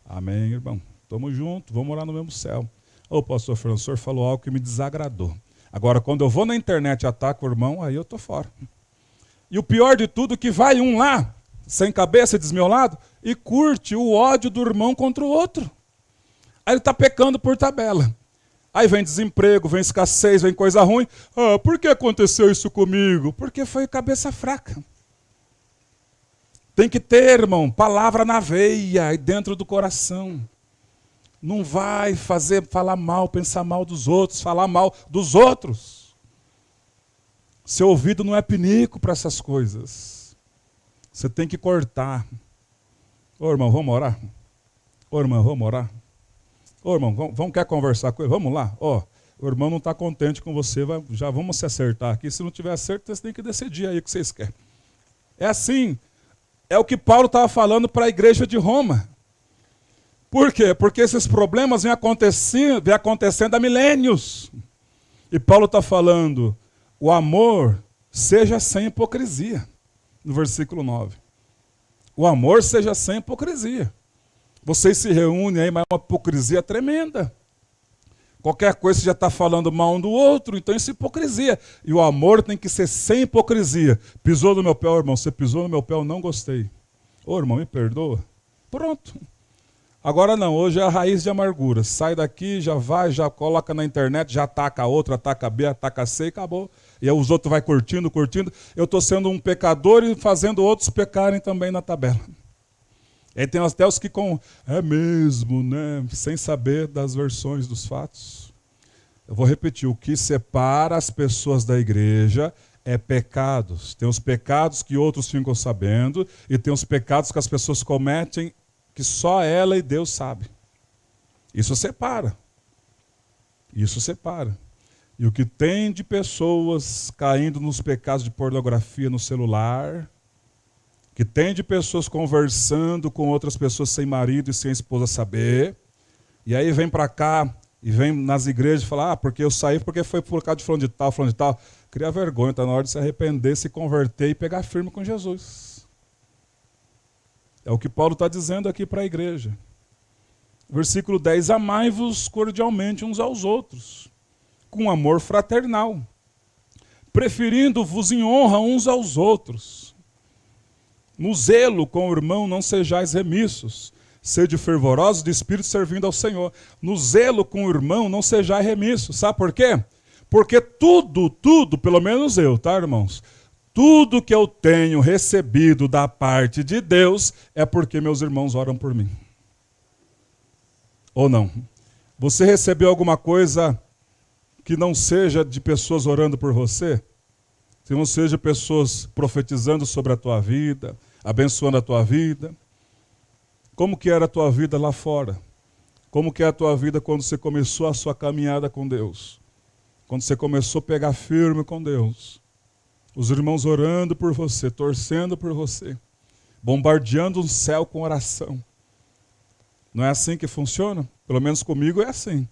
Speaker 1: Amém, irmão. Tamo junto, vamos morar no mesmo céu. Ô pastor Fernando, o senhor falou algo que me desagradou. Agora, quando eu vou na internet e ataco o irmão, aí eu tô fora. E o pior de tudo é que vai um lá, sem cabeça, desmiolado, e curte o ódio do irmão contra o outro. Aí ele está pecando por tabela. Aí vem desemprego, vem escassez, vem coisa ruim. Ah, por que aconteceu isso comigo? Porque foi cabeça fraca. Tem que ter, irmão, palavra na veia e dentro do coração. Não vai falar mal, pensar mal dos outros, falar mal dos outros. Seu ouvido não é pinico para essas coisas. Você tem que cortar. Ô irmão, vamos orar? Ô irmão, vamos orar? Ô irmão, quer conversar com ele? Vamos lá. Ó, o irmão não está contente com você, já vamos se acertar aqui. Se não tiver acerto, você tem que decidir aí o que vocês querem. É assim, é o que Paulo estava falando para a igreja de Roma. Por quê? Porque esses problemas vêm acontecendo há milênios. E Paulo está falando, o amor seja sem hipocrisia. No versículo 9. O amor seja sem hipocrisia. Vocês se reúnem aí, mas é uma hipocrisia tremenda. Qualquer coisa você já está falando mal um do outro, então isso é hipocrisia. E o amor tem que ser sem hipocrisia. Pisou no meu pé, irmão, você pisou no meu pé, eu não gostei. Ô irmão, me perdoa. Pronto. Agora não, hoje é a raiz de amargura. Sai daqui, já vai, já coloca na internet, já ataca a outra, ataca B, ataca C e acabou. E aí os outros vão curtindo. Eu estou sendo um pecador e fazendo outros pecarem também na tabela. E aí tem até os que é mesmo, né? Sem saber das versões dos fatos. Eu vou repetir, o que separa as pessoas da igreja é pecados. Tem os pecados que outros ficam sabendo e tem os pecados que as pessoas cometem que só ela e Deus sabem. Isso separa. Isso separa. E o que tem de pessoas caindo nos pecados de pornografia no celular, que tem de pessoas conversando com outras pessoas sem marido e sem esposa saber, e aí vem para cá e vem nas igrejas e fala, porque eu saí porque foi por causa de fulano de tal. Cria vergonha, está na hora de se arrepender, se converter e pegar firme com Jesus. É o que Paulo está dizendo aqui para a igreja. Versículo 10, amai-vos cordialmente uns aos outros, com amor fraternal, preferindo-vos em honra uns aos outros. No zelo com o irmão não sejais remissos, sede fervorosos de espírito servindo ao Senhor. No zelo com o irmão não sejais remissos. Sabe por quê? Porque tudo, pelo menos eu, tá, irmãos? Tudo que eu tenho recebido da parte de Deus é porque meus irmãos oram por mim. Ou não? Você recebeu alguma coisa que não seja de pessoas orando por você? Que não seja pessoas profetizando sobre a tua vida, abençoando a tua vida? Como que era a tua vida lá fora? Como que é a tua vida quando você começou a sua caminhada com Deus? Quando você começou a pegar firme com Deus? Os irmãos orando por você, torcendo por você, bombardeando o céu com oração. Não é assim que funciona? Pelo menos comigo é assim.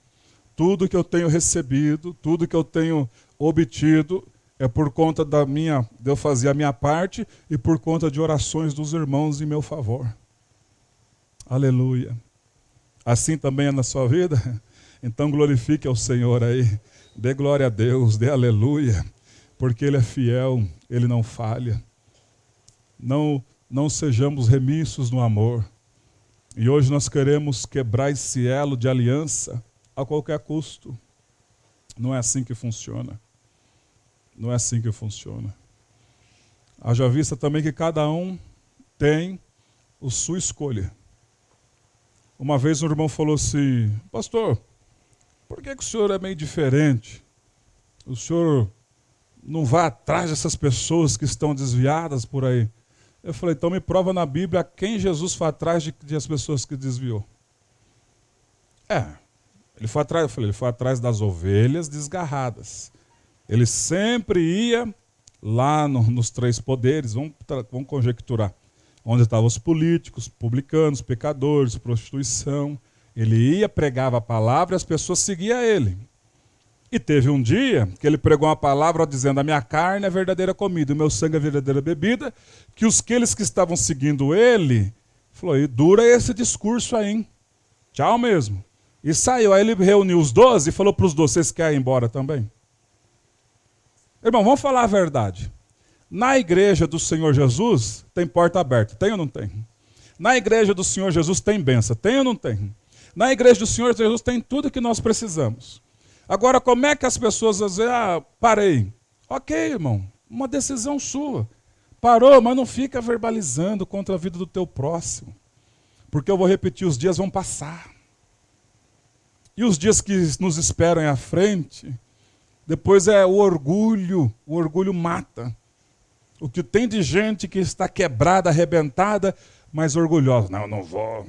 Speaker 1: Tudo que eu tenho recebido, tudo que eu tenho obtido, é por conta de eu fazer a minha parte e por conta de orações dos irmãos em meu favor. Aleluia. Assim também é na sua vida? Então glorifique ao Senhor aí. Dê glória a Deus, dê aleluia. Porque Ele é fiel, Ele não falha. Não sejamos remissos no amor. E hoje nós queremos quebrar esse elo de aliança a qualquer custo. Não é assim que funciona. Não é assim que funciona. Haja vista também que cada um tem a sua escolha. Uma vez um irmão falou assim: pastor, por que o senhor é meio diferente? O senhor não vai atrás dessas pessoas que estão desviadas por aí? Eu falei: então me prova na Bíblia quem Jesus foi atrás das pessoas que desviou. Ele foi atrás, eu falei, ele foi atrás das ovelhas desgarradas. Ele sempre ia lá nos três poderes, vamos conjecturar, onde estavam os políticos, publicanos, pecadores, prostituição. Ele ia, pregava a palavra e as pessoas seguiam ele. E teve um dia que ele pregou uma palavra dizendo: a minha carne é a verdadeira comida, o meu sangue é a verdadeira bebida, que aqueles que estavam seguindo ele, falou: e dura esse discurso aí, hein? Tchau mesmo. E saiu. Aí ele reuniu os 12 e falou para os 12, vocês querem ir embora também? Irmão, vamos falar a verdade. Na igreja do Senhor Jesus tem porta aberta, tem ou não tem? Na igreja do Senhor Jesus tem bênção, tem ou não tem? Na igreja do Senhor Jesus tem tudo que nós precisamos. Agora, como é que as pessoas dizem: parei. Ok, irmão, uma decisão sua. Parou, mas não fica verbalizando contra a vida do teu próximo. Porque eu vou repetir, os dias vão passar. E os dias que nos esperam à frente, depois é o orgulho mata. O que tem de gente que está quebrada, arrebentada, mas orgulhosa. Não, eu não vou.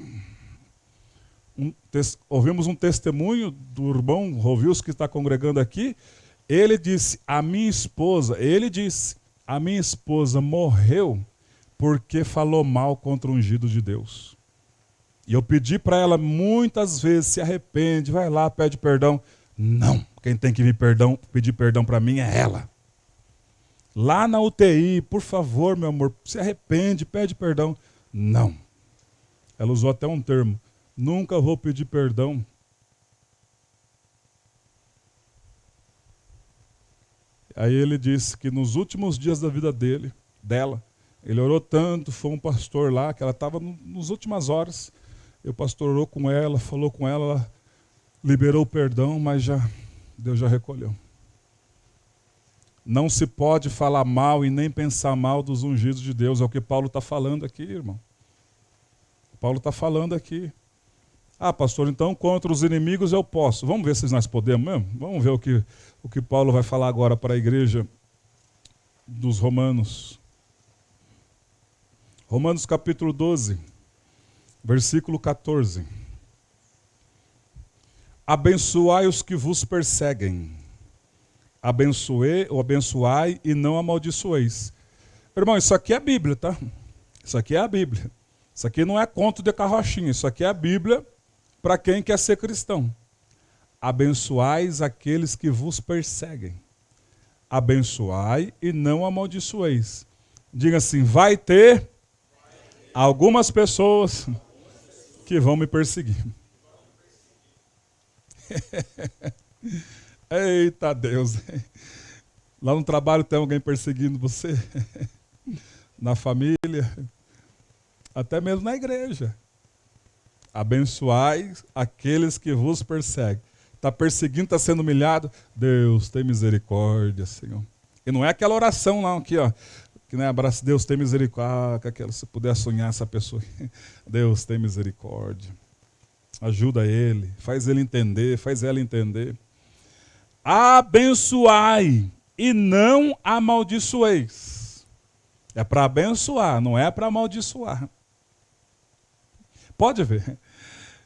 Speaker 1: Ouvimos um testemunho do irmão Rovius, que está congregando aqui. Ele disse: a minha esposa morreu porque falou mal contra o ungido de Deus. E eu pedi para ela muitas vezes: se arrepende, vai lá, pede perdão. Não, quem tem que pedir perdão para mim é ela. Lá na UTI, por favor, meu amor, se arrepende, pede perdão. Não. Ela usou até um termo: nunca vou pedir perdão. Aí ele disse que nos últimos dias da vida dela, ele orou tanto, foi um pastor lá, que ela estava nas últimas horas. E o pastor orou com ela, falou com ela, liberou o perdão, mas Deus já recolheu. Não se pode falar mal e nem pensar mal dos ungidos de Deus. É o que Paulo está falando aqui, irmão. Paulo está falando aqui. Pastor, então contra os inimigos eu posso. Vamos ver se nós podemos mesmo? Vamos ver o que Paulo vai falar agora para a igreja dos Romanos. Romanos capítulo 12, versículo 14. Abençoai os que vos perseguem. Abençoai e não amaldiçoeis. Irmão, isso aqui é a Bíblia, tá? Isso aqui é a Bíblia. Isso aqui não é conto de carrochinha. Isso aqui é a Bíblia para quem quer ser cristão. Abençoais aqueles que vos perseguem. Abençoai e não amaldiçoeis. Diga assim: vai ter algumas pessoas que vão me perseguir. Eita Deus. Lá no trabalho tem alguém perseguindo você? Na família? Até mesmo na igreja. Abençoai aqueles que vos perseguem. Está perseguindo, está sendo humilhado? Deus, tem misericórdia, Senhor. E não é aquela oração lá, aqui, ó, que não é abraço, Deus, tem misericórdia, aquela, se puder sonhar essa pessoa. Deus, tem misericórdia. Ajuda ele, faz ele entender, faz ela entender. Abençoai e não amaldiçoeis. É para abençoar, não é para amaldiçoar. Pode ver.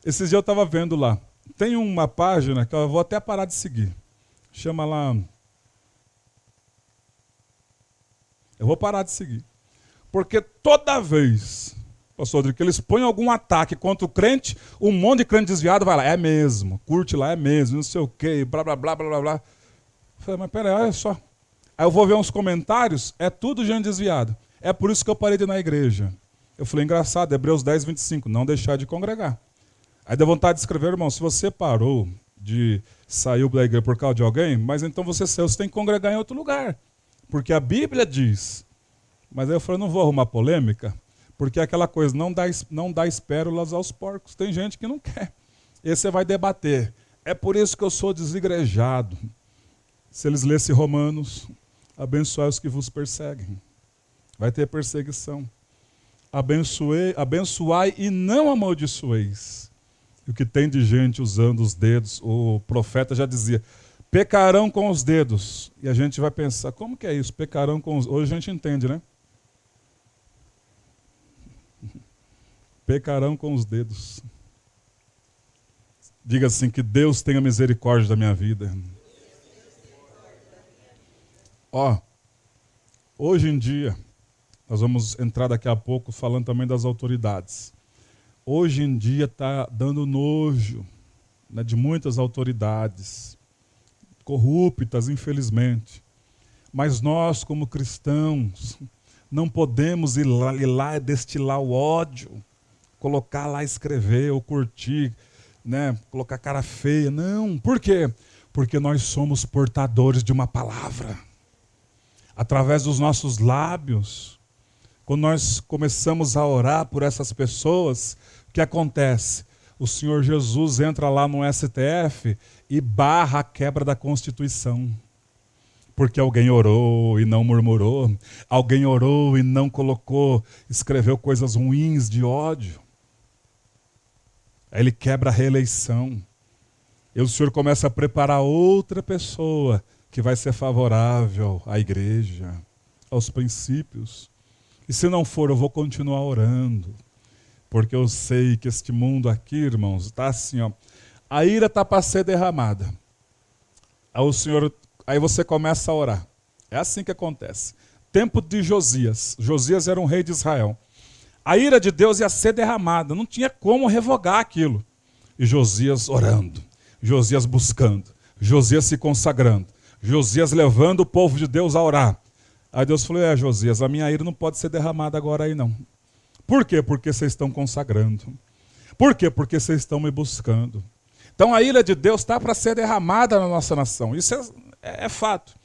Speaker 1: Esses dias eu estava vendo lá. Tem uma página que eu vou até parar de seguir. Chama lá... Eu vou parar de seguir. Porque toda vez, pastor Rodrigo, que eles põem algum ataque contra o crente, um monte de crente desviado vai lá. É mesmo, curte lá, é mesmo, não sei o quê, blá, blá, blá, blá, blá, blá. Eu falei, mas peraí, olha só. Aí eu vou ver uns comentários, é tudo gente desviado. É por isso que eu parei de ir na igreja. Eu falei, engraçado, Hebreus 10, 25, não deixar de congregar. Aí deu vontade de escrever, irmão, se você parou de sair da igreja por causa de alguém, mas então você saiu, você tem que congregar em outro lugar. Porque a Bíblia diz. Mas aí eu falei, não vou arrumar polêmica, porque é aquela coisa, não dá espérolas aos porcos. Tem gente que não quer. E aí você vai debater. É por isso que eu sou desigrejado. Se eles lessem Romanos, abençoai os que vos perseguem. Vai ter perseguição. Abençoai e não amaldiçoeis. E o que tem de gente usando os dedos, o profeta já dizia, pecarão com os dedos. E a gente vai pensar, como que é isso? Pecarão com os... Hoje a gente entende, né? Pecarão com os dedos. Diga assim, que Deus tenha misericórdia da minha vida. Ó, hoje em dia, nós vamos entrar daqui a pouco falando também das autoridades. Hoje em dia está dando nojo, né, de muitas autoridades, corruptas, infelizmente. Mas nós, como cristãos, não podemos ir lá e destilar o ódio, colocar lá, escrever ou curtir, né, colocar cara feia. Não, por quê? Porque nós somos portadores de uma palavra. Através dos nossos lábios, quando nós começamos a orar por essas pessoas, o que acontece? O Senhor Jesus entra lá no STF e barra a quebra da Constituição. Porque alguém orou e não murmurou, alguém orou e não colocou, escreveu coisas ruins de ódio. Aí ele quebra a reeleição. E o Senhor começa a preparar outra pessoa que vai ser favorável à igreja, aos princípios. E se não for, eu vou continuar orando. Porque eu sei que este mundo aqui, irmãos, está assim, ó. A ira está para ser derramada. Aí você começa a orar. É assim que acontece. Tempo de Josias. Josias era um rei de Israel. A ira de Deus ia ser derramada. Não tinha como revogar aquilo. E Josias orando. Josias buscando. Josias se consagrando. Josias levando o povo de Deus a orar. Aí Deus falou, Josias, a minha ira não pode ser derramada agora aí não. Por quê? Porque vocês estão consagrando. Por quê? Porque vocês estão me buscando. Então a ira de Deus está para ser derramada na nossa nação. Isso é fato.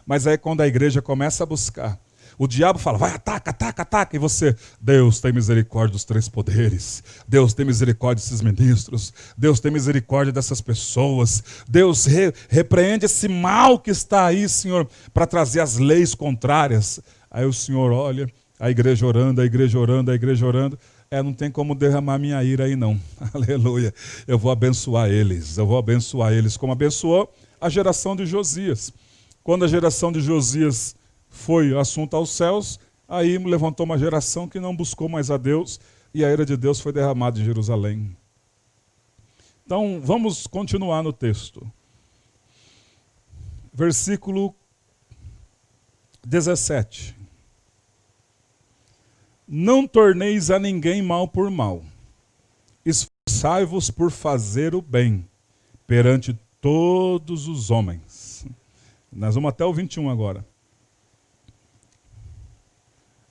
Speaker 1: Mas aí quando a igreja começa a buscar, o diabo fala, vai, ataca, ataca, ataca. E você, Deus tem misericórdia dos três poderes. Deus tem misericórdia desses ministros. Deus tem misericórdia dessas pessoas. Deus repreende esse mal que está aí, Senhor, para trazer as leis contrárias. Aí o Senhor olha, a igreja orando, a igreja orando, a igreja orando. Não tem como derramar minha ira aí não. Aleluia. Eu vou abençoar eles. Eu vou abençoar eles como abençoou a geração de Josias. Quando a geração de Josias foi assunto aos céus, aí levantou uma geração que não buscou mais a Deus e a ira de Deus foi derramada em Jerusalém. Então, vamos continuar no texto. Versículo 17. Não torneis a ninguém mal por mal. Esforçai-vos por fazer o bem perante todos os homens. Nós vamos até o 21 agora.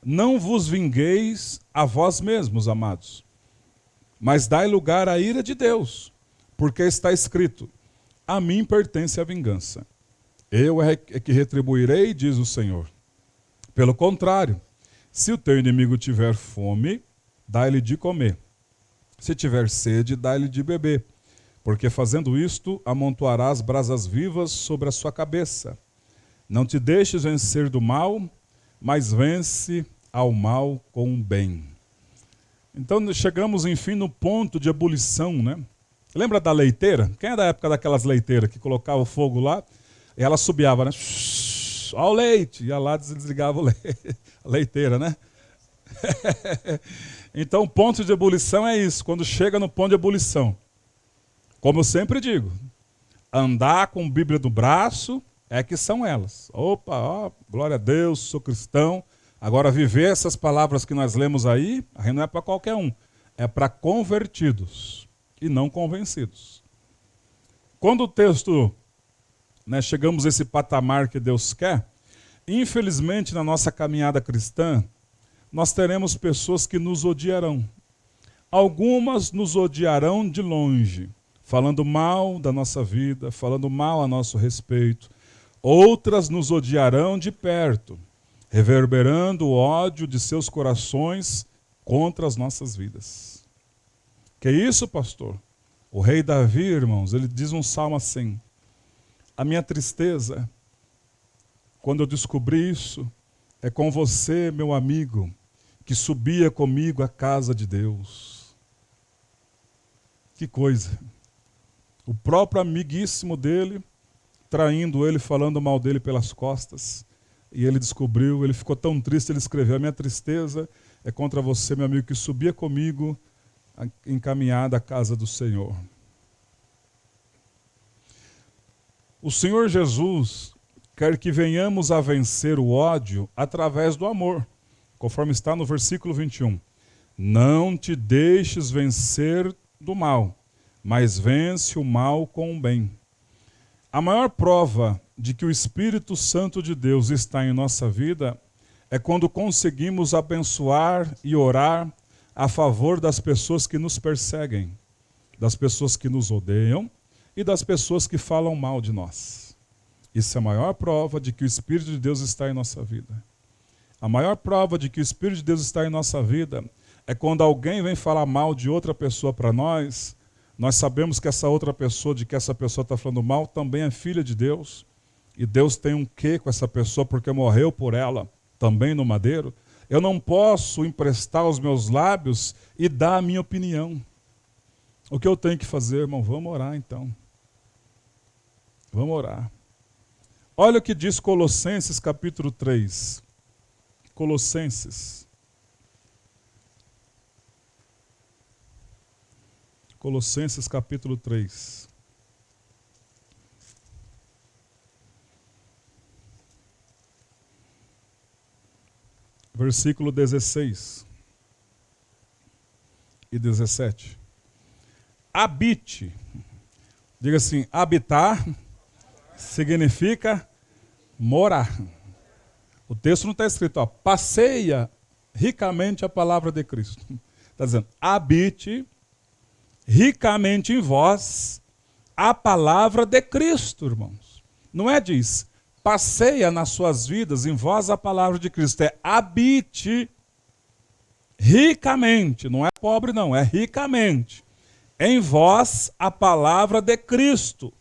Speaker 1: Não vos vingueis a vós mesmos, amados, mas dai lugar à ira de Deus, porque está escrito, a mim pertence a vingança. Eu é que retribuirei, diz o Senhor. Pelo contrário, se o teu inimigo tiver fome, dá-lhe de comer. Se tiver sede, dá-lhe de beber. Porque fazendo isto, amontoarás brasas vivas sobre a sua cabeça. Não te deixes vencer do mal, mas vence ao mal com o bem. Então chegamos, enfim, no ponto de ebulição, né? Lembra da leiteira? Quem é da época daquelas leiteiras que colocava o fogo lá e ela subiava, né? Olha o leite! Ia lá, desligava o leite. A leiteira, né? Então, o ponto de ebulição é isso, quando chega no ponto de ebulição. Como eu sempre digo, andar com Bíblia no braço é que são elas. Opa, ó, glória a Deus, sou cristão. Agora, viver essas palavras que nós lemos aí não é para qualquer um. É para convertidos e não convencidos. Quando o texto, chegamos a esse patamar que Deus quer, infelizmente na nossa caminhada cristã, nós teremos pessoas que nos odiarão. Algumas nos odiarão de longe, falando mal da nossa vida, falando mal a nosso respeito. Outras nos odiarão de perto, reverberando o ódio de seus corações contra as nossas vidas. Que isso, pastor? O rei Davi, irmãos, ele diz um salmo assim: a minha tristeza, quando eu descobri isso, é com você, meu amigo, que subia comigo à casa de Deus. Que coisa! O próprio amiguíssimo dele, traindo ele, falando mal dele pelas costas. E ele descobriu, ele ficou tão triste, ele escreveu: a minha tristeza é contra você, meu amigo, que subia comigo encaminhada à casa do Senhor. O Senhor Jesus quer que venhamos a vencer o ódio através do amor, conforme está no versículo 21. Não te deixes vencer do mal, mas vence o mal com o bem. A maior prova de que o Espírito Santo de Deus está em nossa vida é quando conseguimos abençoar e orar a favor das pessoas que nos perseguem, das pessoas que nos odeiam e das pessoas que falam mal de nós. Isso é a maior prova de que o Espírito de Deus está em nossa vida. A maior prova de que o Espírito de Deus está em nossa vida é quando alguém vem falar mal de outra pessoa para nós. Nós sabemos que essa outra pessoa, de que essa pessoa está falando mal, também é filha de Deus. E Deus tem um quê com essa pessoa porque morreu por ela, também no madeiro. Eu não posso emprestar os meus lábios e dar a minha opinião. O que eu tenho que fazer, irmão? Vamos orar então. Vamos orar. Olha o que diz Colossenses capítulo 3. Colossenses capítulo 3. Versículo 16 e 17. Habite. Diga assim, habitar significa morar. O texto não está escrito, passeia ricamente a palavra de Cristo. Está dizendo, habite ricamente em vós a palavra de Cristo, irmãos. Não é diz, passeia nas suas vidas em vós a palavra de Cristo. É habite ricamente, não é pobre não, é ricamente. Em vós a palavra de Cristo,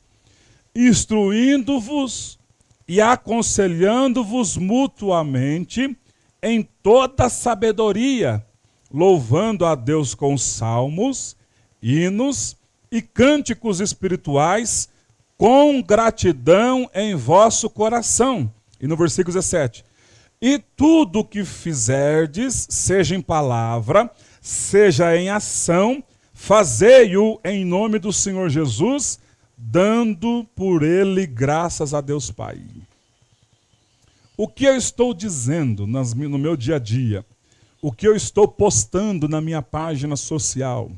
Speaker 1: instruindo-vos e aconselhando-vos mutuamente em toda sabedoria, louvando a Deus com salmos, hinos e cânticos espirituais, com gratidão em vosso coração. E no versículo 17. E tudo o que fizerdes, seja em palavra, seja em ação, fazei-o em nome do Senhor Jesus, dando por ele graças a Deus Pai. O que eu estou dizendo no meu dia a dia, o que eu estou postando na minha página social,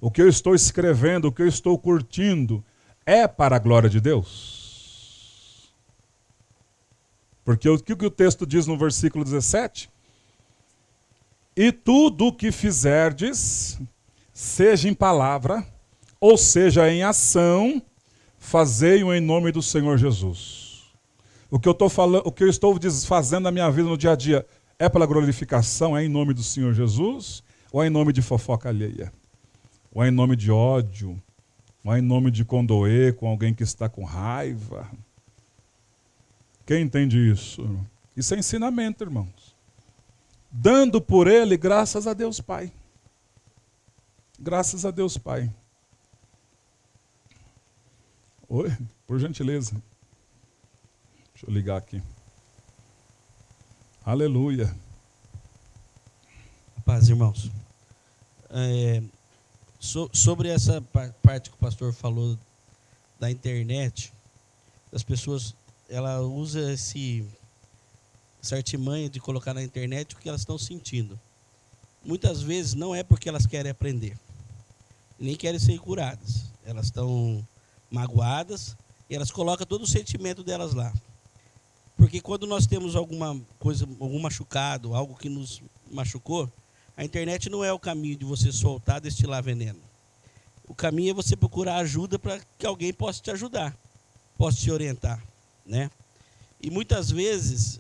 Speaker 1: o que eu estou escrevendo, o que eu estou curtindo, é para a glória de Deus? Porque o que o texto diz no versículo 17? E tudo o que fizerdes, seja em palavra, ou seja em ação, fazei-o em nome do Senhor Jesus. O que eu estou falando, o que eu estou fazendo na minha vida no dia a dia, é pela glorificação, é em nome do Senhor Jesus, ou é em nome de fofoca alheia? Ou é em nome de ódio? Ou é em nome de condoer com alguém que está com raiva? Quem entende isso? Isso é ensinamento, irmãos. Dando por ele graças a Deus Pai. Graças a Deus Pai. Oi, por gentileza. Deixa eu ligar aqui. Aleluia.
Speaker 2: Paz, irmãos. Sobre essa parte que o pastor falou da internet, as pessoas, ela usa essa artimanha de colocar na internet o que elas estão sentindo. Muitas vezes não é porque elas querem aprender, nem querem ser curadas. Elas estão magoadas e elas colocam todo o sentimento delas lá. Porque quando nós temos alguma coisa, algum machucado, algo que nos machucou, a internet não é o caminho de você soltar, destilar veneno. O caminho é você procurar ajuda para que alguém possa te ajudar, possa te orientar, né? E muitas vezes,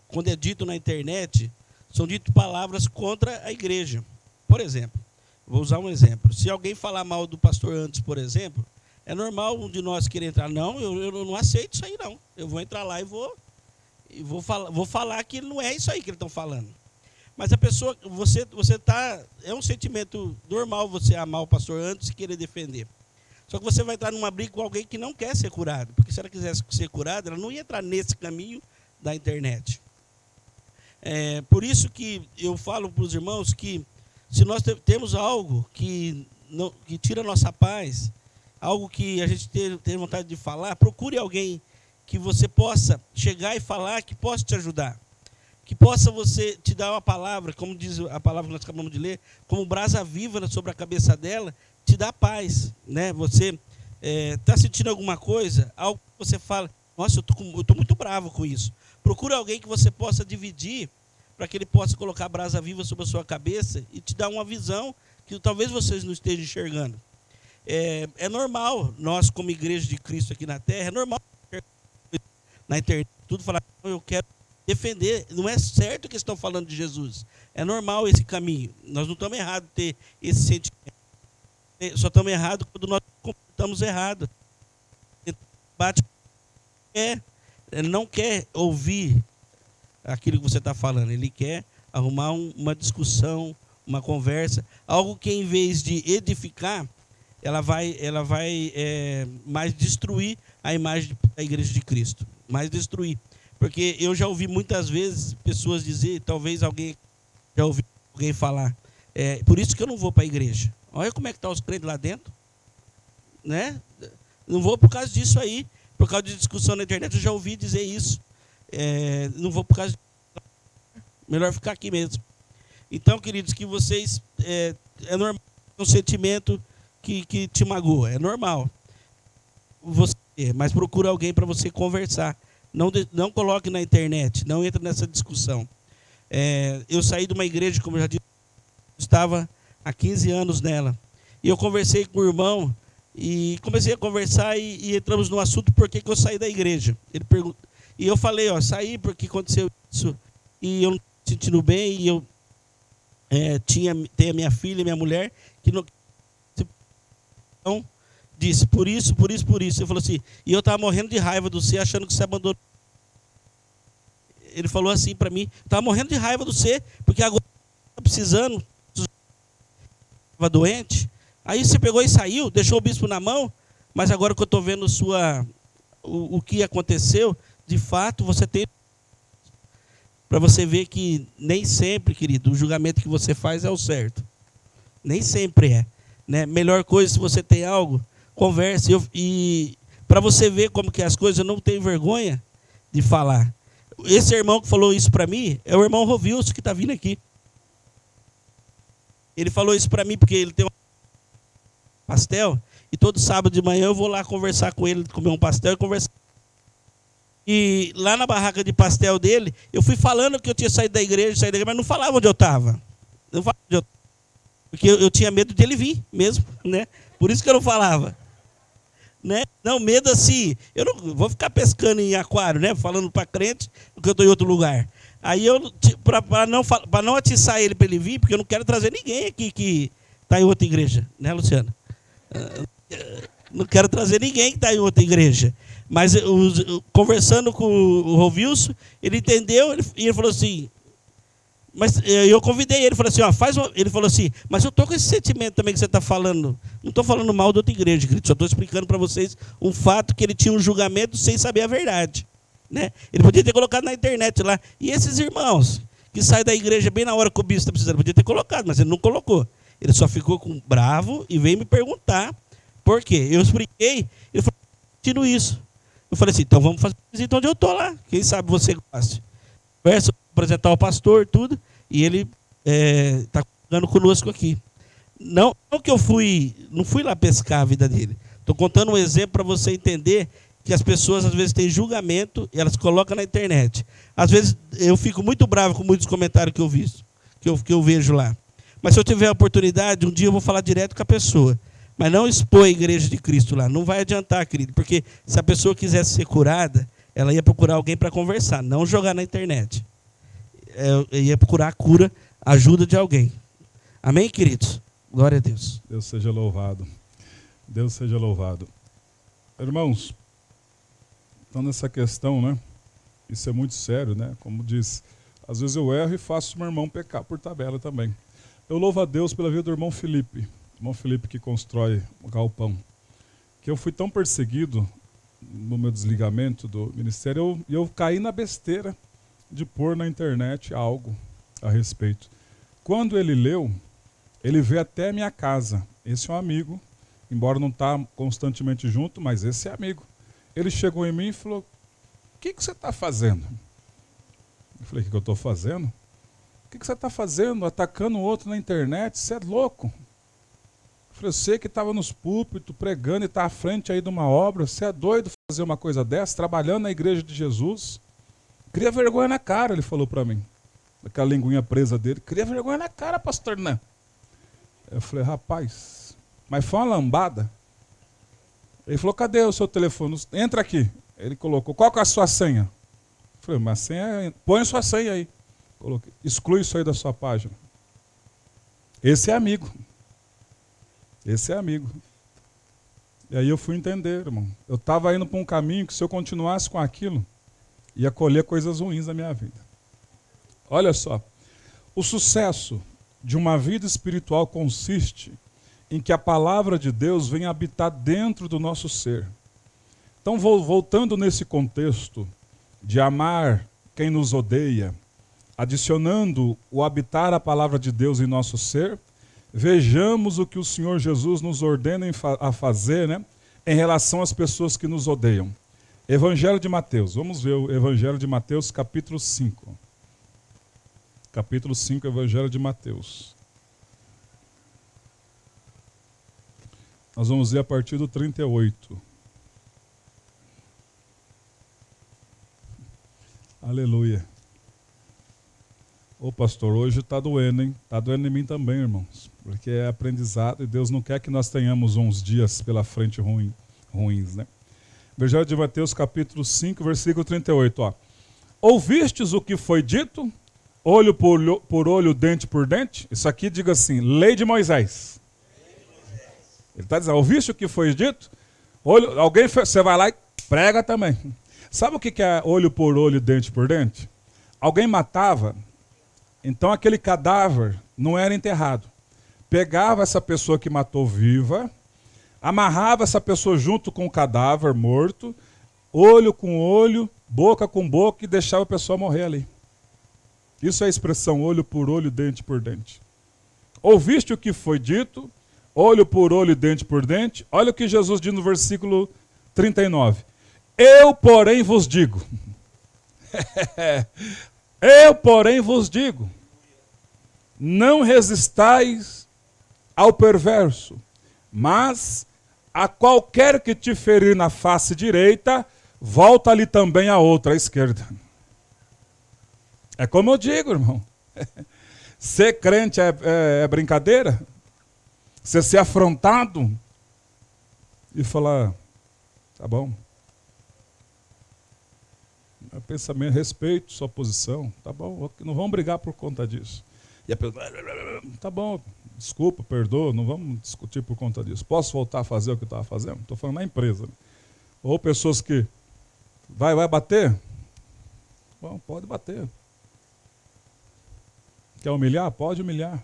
Speaker 2: quando é dito na internet, são ditas palavras contra a igreja. Por exemplo, vou usar um exemplo. Se alguém falar mal do pastor antes, por exemplo, é normal um de nós querer entrar. Não, eu não aceito isso aí, não. Eu vou entrar lá e vou falar que não é isso aí que eles estão falando. Mas a pessoa, é um sentimento normal você amar o pastor antes e querer defender. Só que você vai entrar numa briga com alguém que não quer ser curado. Porque se ela quisesse ser curada, ela não ia entrar nesse caminho da internet. Por isso que eu falo para os irmãos que se nós temos algo que tira a nossa paz, algo que a gente tem vontade de falar, procure alguém que você possa chegar e falar, que possa te ajudar. Que possa você te dar uma palavra, como diz a palavra que nós acabamos de ler, como brasa viva sobre a cabeça dela, te dá paz, né? Você está sentindo alguma coisa, algo que você fala, nossa, eu estou muito bravo com isso. Procura alguém que você possa dividir, para que ele possa colocar a brasa viva sobre a sua cabeça e te dar uma visão que talvez vocês não estejam enxergando. É normal, nós como igreja de Cristo aqui na Terra, é normal na internet, tudo falar, eu quero defender, não é certo que estão falando de Jesus. É normal esse caminho. Nós não estamos errados em ter esse sentimento. Só estamos errados quando nós comportamos errado. Ele não quer ouvir aquilo que você está falando. Ele quer arrumar uma discussão, uma conversa, algo que em vez de edificar, ela vai mais destruir a imagem da igreja de Cristo. Mais destruir. Porque eu já ouvi muitas vezes pessoas dizer, talvez alguém já ouviu alguém falar, por isso que eu não vou para a igreja. Olha como é que estão os crentes lá dentro. Né? Não vou por causa disso aí. Por causa de discussão na internet, eu já ouvi dizer isso. Não vou por causa de... Melhor ficar aqui mesmo. Então, queridos, que vocês... É normal um sentimento que te magoa. É normal. Mas procura alguém para você conversar. Não coloque na internet, não entre nessa discussão. Eu saí de uma igreja, como eu já disse, estava há 15 anos nela. E eu conversei com o irmão, e comecei a conversar e entramos no assunto por que eu saí da igreja. Ele perguntou, e eu falei, saí porque aconteceu isso, e eu não estou me sentindo bem, e eu tenho a minha filha e minha mulher, que não... Então, disse, por isso. Ele falou assim, e eu estava morrendo de raiva do você, achando que você abandonou. Ele falou assim para mim, estava morrendo de raiva do você, porque agora está precisando, estava doente. Aí você pegou e saiu, deixou o bispo na mão, mas agora que eu estou vendo o que aconteceu, de fato você tem... Para você ver que nem sempre, querido, o julgamento que você faz é o certo. Nem sempre é. Né? Melhor coisa, se você tem algo, converse. E para você ver como que as coisas, eu não tenho vergonha de falar. Esse irmão que falou isso para mim é o irmão Rovilson, que está vindo aqui. Ele falou isso para mim porque ele tem um pastel, e todo sábado de manhã eu vou lá conversar com ele, comer um pastel e conversar. E lá na barraca de pastel dele, eu fui falando que eu tinha saído da igreja, mas não falava onde eu estava. Não falava onde eu estava. Porque eu tinha medo de ele vir mesmo, né? Por isso que eu não falava. Né? Não, medo assim, eu não vou ficar pescando em aquário, né? Falando para crente, porque eu estou em outro lugar. Aí eu, para não atiçar ele para ele vir, porque eu não quero trazer ninguém aqui que está em outra igreja, né, Luciana? Não quero trazer ninguém que está em outra igreja. Mas conversando com o Rovilson, ele entendeu, e ele falou assim, mas eu convidei ele, falei assim, ele falou assim, mas eu estou com esse sentimento também que você está falando. Não estou falando mal de outra igreja, querido, só estou explicando para vocês um fato que ele tinha um julgamento sem saber a verdade. Né? Ele podia ter colocado na internet lá. E esses irmãos, que sai da igreja bem na hora que o bispo está precisando. Podia ter colocado, mas ele não colocou. Ele só ficou bravo e veio me perguntar por quê. Eu expliquei, ele falou, tiro isso. Eu falei assim, então vamos fazer visita onde eu estou lá. Quem sabe você gosta. Conversa, apresentar o pastor, tudo, e ele está contando conosco aqui. Não que eu não fui lá pescar a vida dele. Estou contando um exemplo para você entender que as pessoas às vezes têm julgamento e elas colocam na internet. Às vezes eu fico muito bravo com muitos comentários que eu vejo lá. Mas se eu tiver a oportunidade, um dia eu vou falar direto com a pessoa. Mas não expor a igreja de Cristo lá. Não vai adiantar, querido. Porque se a pessoa quisesse ser curada, ela ia procurar alguém para conversar, não jogar na internet. Ia procurar a cura, a ajuda de alguém. Amém, queridos? Glória a Deus.
Speaker 1: Deus seja louvado. Deus seja louvado. Irmãos, então nessa questão, né? Isso é muito sério, né? Como diz, às vezes eu erro e faço meu irmão pecar por tabela também. Eu louvo a Deus pela vida do irmão Felipe. Irmão Felipe que constrói o galpão. Que eu fui tão perseguido no meu desligamento do ministério, eu caí na besteira de pôr na internet algo a respeito. Quando ele leu, ele veio até a minha casa. Esse é um amigo, embora não está constantemente junto, mas esse é amigo. Ele chegou em mim e falou, o que você está fazendo? Eu falei, o que eu estou fazendo? O que você está fazendo? Atacando o outro na internet? Você é louco? Eu falei, eu sei que estava nos púlpitos, pregando e está à frente aí de uma obra. Você é doido fazer uma coisa dessa? Trabalhando na igreja de Jesus? Cria vergonha na cara, ele falou para mim. Aquela linguinha presa dele. Cria vergonha na cara, pastor Nan. Eu falei, rapaz, mas foi uma lambada. Ele falou, cadê o seu telefone? Entra aqui. Ele colocou, qual que é a sua senha? Eu falei, mas a senha é... Põe a sua senha aí. Coloquei, exclui isso aí da sua página. Esse é amigo. Esse é amigo. E aí eu fui entender, irmão. Eu estava indo para um caminho que se eu continuasse com aquilo, ia colher coisas ruins na minha vida. Olha só. O sucesso de uma vida espiritual consiste em que a palavra de Deus venha habitar dentro do nosso ser. Então, voltando nesse contexto de amar quem nos odeia, adicionando o habitar a palavra de Deus em nosso ser, vejamos o que o Senhor Jesus nos ordena a fazer, né, em relação às pessoas que nos odeiam. Evangelho de Mateus, vamos ver o Evangelho de Mateus, capítulo 5. Capítulo 5, Evangelho de Mateus. Nós vamos ver a partir do 38. Aleluia. Ô pastor, hoje está doendo, hein? Está doendo em mim também, irmãos. Porque é aprendizado e Deus não quer que nós tenhamos uns dias pela frente ruins, né? Evangelho de Mateus, capítulo 5, versículo 38. Ó. Ouvistes o que foi dito? Olho por olho, dente por dente? Isso aqui diga assim, lei de Moisés. Ele está dizendo, ouviste o que foi dito? Você vai lá e prega também. Sabe o que é olho por olho, dente por dente? Alguém matava, então aquele cadáver não era enterrado. Pegava essa pessoa que matou viva, amarrava essa pessoa junto com o cadáver morto, olho com olho, boca com boca e deixava a pessoa morrer ali. Isso é a expressão olho por olho, dente por dente. Ouviste o que foi dito? Olho por olho, dente por dente. Olha o que Jesus diz no versículo 39. Eu, porém, vos digo. Eu, porém, vos digo. Não resistais ao perverso, mas a qualquer que te ferir na face direita, volta-lhe também a outra, à esquerda. É como eu digo, irmão. Ser crente é brincadeira? Você ser afrontado e falar, tá bom. Pensamento, respeito sua posição, tá bom, não vamos brigar por conta disso. E a pessoa, tá bom, desculpa, perdoa, não vamos discutir por conta disso. Posso voltar a fazer o que eu estava fazendo? Estou falando na empresa. Né? Ou pessoas que, vai bater? Bom, pode bater. Quer humilhar? Pode humilhar.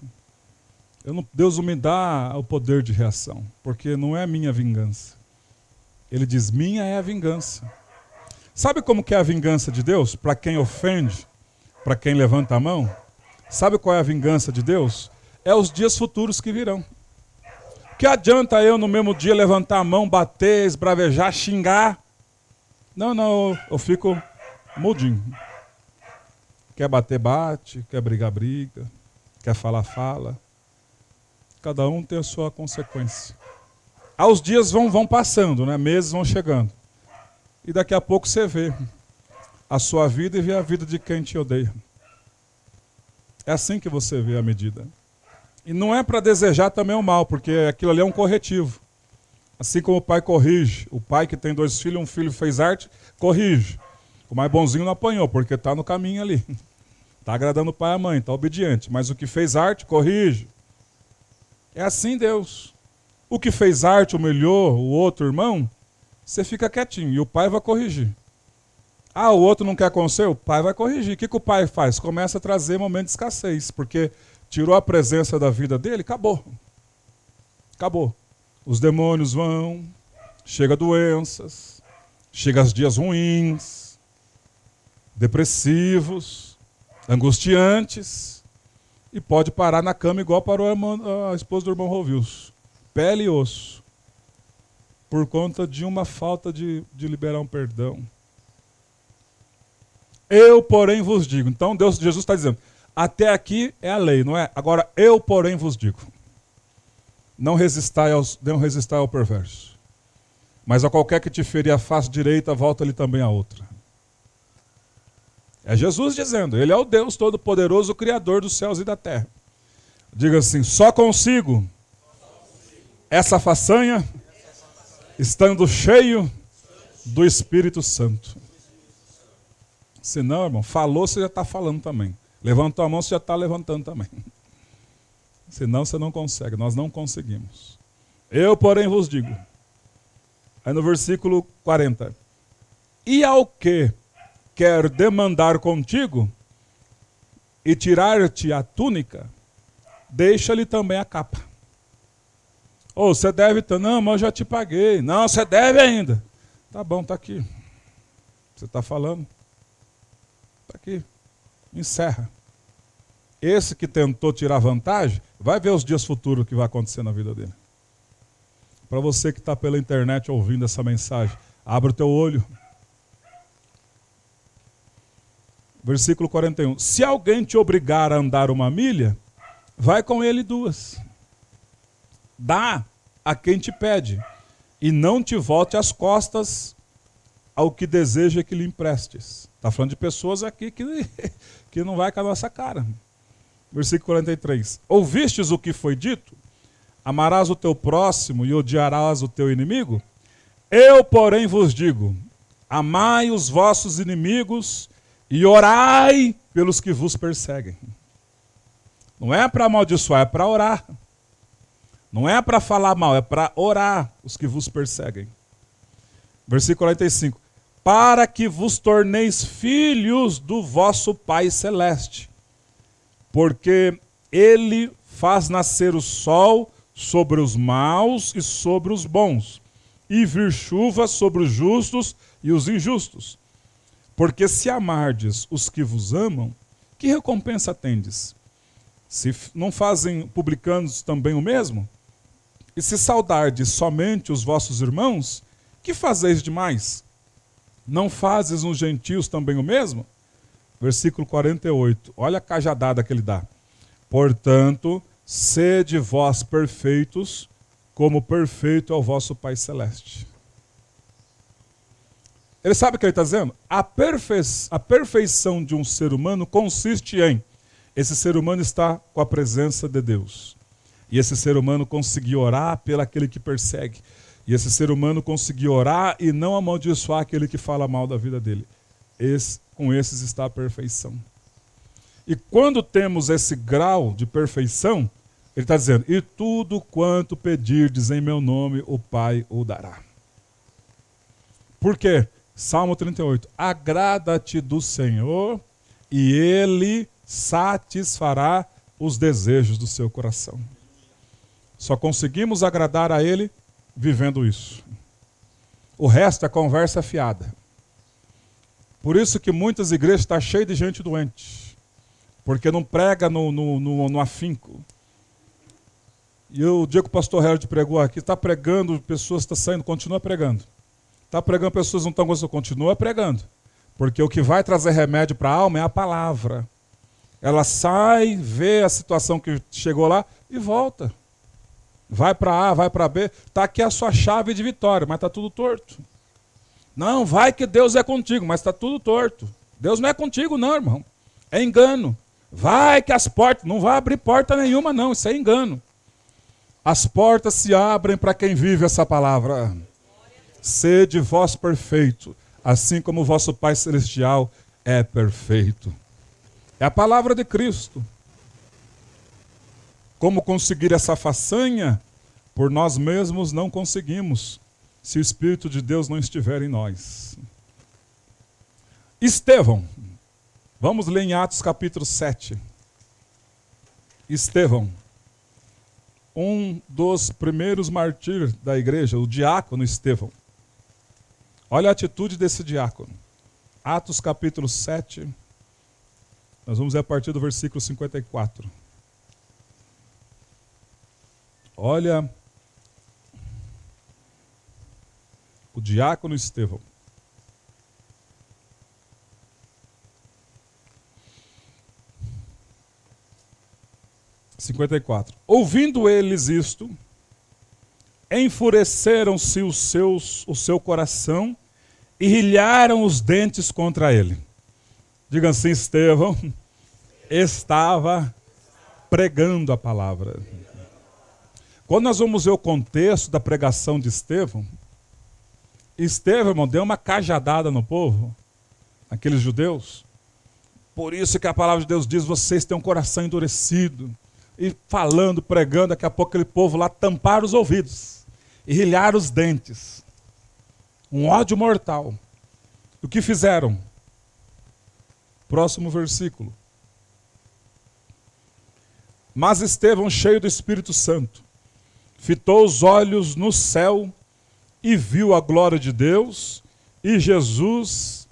Speaker 1: Deus não me dá o poder de reação, porque não é a minha vingança. Ele diz, minha é a vingança. Sabe como que é a vingança de Deus? Para quem ofende, para quem levanta a mão? Sabe qual é a vingança de Deus? É os dias futuros que virão. Que adianta eu no mesmo dia levantar a mão, bater, esbravejar, xingar? Não, eu fico mudinho. Quer bater, bate. Quer brigar, briga. Quer falar, fala. Cada um tem a sua consequência. Os dias vão passando, né? Meses vão chegando. E daqui a pouco você vê a sua vida e vê a vida de quem te odeia. É assim que você vê a medida. E não é para desejar também o mal, porque aquilo ali é um corretivo. Assim como o pai corrige. O pai que tem 2 filhos, um filho fez arte, corrige. O mais bonzinho não apanhou, porque está no caminho ali. Está agradando o pai e a mãe, está obediente. Mas o que fez arte, corrige. É assim Deus. O que fez arte, humilhou o outro irmão, você fica quietinho e o pai vai corrigir. O outro não quer conselho? O pai vai corrigir. O que o pai faz? Começa a trazer momento de escassez, porque tirou a presença da vida dele, acabou. Acabou. Os demônios vão, chega doenças, chega os dias ruins, depressivos, angustiantes, e pode parar na cama igual parou a esposa do irmão Rovilson. Pele e osso. Por conta de uma falta de liberar um perdão. Eu, porém, vos digo. Então, Jesus está dizendo, até aqui é a lei, não é? Agora, eu, porém, vos digo. Não resistai ao perverso. Mas a qualquer que te ferir a face direita, volta-lhe também a outra. É Jesus dizendo, ele é o Deus Todo-Poderoso, o Criador dos céus e da terra. Diga assim, só consigo essa façanha estando cheio do Espírito Santo. Se não, irmão, falou, você já está falando também. Levantou a mão, você já está levantando também. Senão você não consegue, nós não conseguimos. Eu, porém, vos digo. Aí no versículo 40. E ao que quer demandar contigo e tirar-te a túnica, deixa-lhe também a capa. Você deve... Não, mas eu já te paguei. Não, você deve ainda. Tá bom, tá aqui. Você está falando? Está aqui. Encerra. Esse que tentou tirar vantagem, vai ver os dias futuros que vai acontecer na vida dele. Para você que está pela internet ouvindo essa mensagem, abre o teu olho. Versículo 41. Se alguém te obrigar a andar 1 milha, vai com ele 2. Dá a quem te pede, e não te volte as costas ao que deseja que lhe emprestes. Está falando de pessoas aqui que não vai com a nossa cara. Versículo 43. Ouvistes o que foi dito? Amarás o teu próximo e odiarás o teu inimigo? Eu, porém, vos digo, amai os vossos inimigos e orai pelos que vos perseguem. Não é para amaldiçoar, é para orar. Não é para falar mal, é para orar os que vos perseguem. Versículo 45. Para que vos torneis filhos do vosso Pai Celeste, porque ele faz nascer o sol sobre os maus e sobre os bons, e vir chuva sobre os justos e os injustos. Porque se amardes os que vos amam, que recompensa tendes? Se não fazem publicanos também o mesmo? E se saudardes somente os vossos irmãos, que fazeis demais? Não fazes os gentios também o mesmo? Versículo 48. Olha a cajadada que ele dá. Portanto, sede vós perfeitos, como perfeito é o vosso Pai Celeste. Ele sabe o que ele está dizendo? A perfeição de um ser humano consiste em esse ser humano estar com a presença de Deus. E esse ser humano conseguir orar pelo aquele que persegue. E esse ser humano conseguir orar e não amaldiçoar aquele que fala mal da vida dele. Com esses está a perfeição. E quando temos esse grau de perfeição, ele está dizendo, e tudo quanto pedirdes em meu nome, o Pai o dará. Por quê? Salmo 38. Agrada-te do Senhor e Ele satisfará os desejos do seu coração. Só conseguimos agradar a Ele vivendo isso. O resto é conversa fiada. Por isso que muitas igrejas estão cheias de gente doente. porque não prega no afinco. E o dia que o pastor Harold pregou aqui, está pregando, pessoas estão saindo, continua pregando. Está pregando, pessoas não estão gostando, continua pregando. Porque o que vai trazer remédio para a alma é a palavra. Ela sai, vê a situação que chegou lá e volta. Vai para A, vai para B. Está aqui a sua chave de vitória, mas está tudo torto. Não, vai que Deus é contigo, mas está tudo torto. Deus não é contigo não, irmão. É engano. Vai que as portas... Não vai abrir porta nenhuma não, isso é engano. As portas se abrem para quem vive essa palavra. Sede vós perfeito, assim como o vosso Pai Celestial é perfeito. É a palavra de Cristo. Como conseguir essa façanha? Por nós mesmos não conseguimos, se o Espírito de Deus não estiver em nós. Estevão. Vamos ler em Atos capítulo 7. Estevão. Um dos primeiros mártires da igreja, o diácono Estevão. Olha a atitude desse diácono. Atos capítulo 7. Nós vamos ler a partir do versículo 54. Olha o diácono Estevão. Ouvindo eles isto, enfureceram-se o seu coração e rilharam os dentes contra ele. Diga assim, Estevão estava pregando a palavra. Quando nós vamos ver o contexto da pregação de Estevão, irmão, deu uma cajadada no povo, aqueles judeus. Por isso que a palavra de Deus diz, vocês têm um coração endurecido. E falando, pregando, daqui a pouco aquele povo lá tamparam os ouvidos e rilharam os dentes. Um ódio mortal. O que fizeram? Próximo versículo. Mas Estevão, cheio do Espírito Santo, fitou os olhos no céu e viu a glória de Deus e Jesus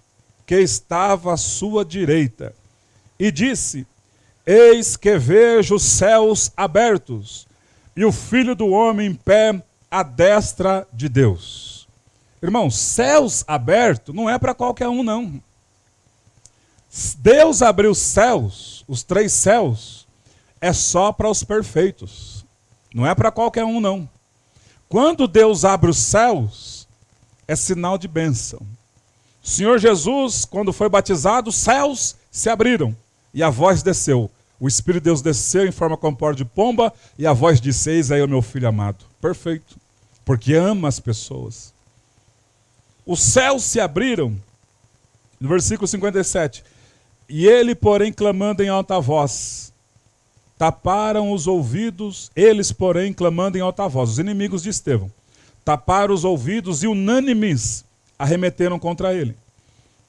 Speaker 1: que estava à sua direita. E disse, eis que vejo os céus abertos e o Filho do Homem em pé à destra de Deus. Irmão, céus abertos não é para qualquer um, não. Deus abriu os céus, os 3 céus, é só para os perfeitos. Não é para qualquer um, não. Quando Deus abre os céus, é sinal de bênção. O Senhor Jesus, quando foi batizado, os céus se abriram e a voz desceu. O Espírito de Deus desceu em forma como porta de pomba e a voz disse, eis aí o meu filho amado. Perfeito. Porque ama as pessoas. Os céus se abriram. No versículo 57. E ele, porém, clamando em alta voz, taparam os ouvidos, eles, porém, clamando em alta voz, os inimigos de Estevão, taparam os ouvidos e unânimes arremeteram contra ele.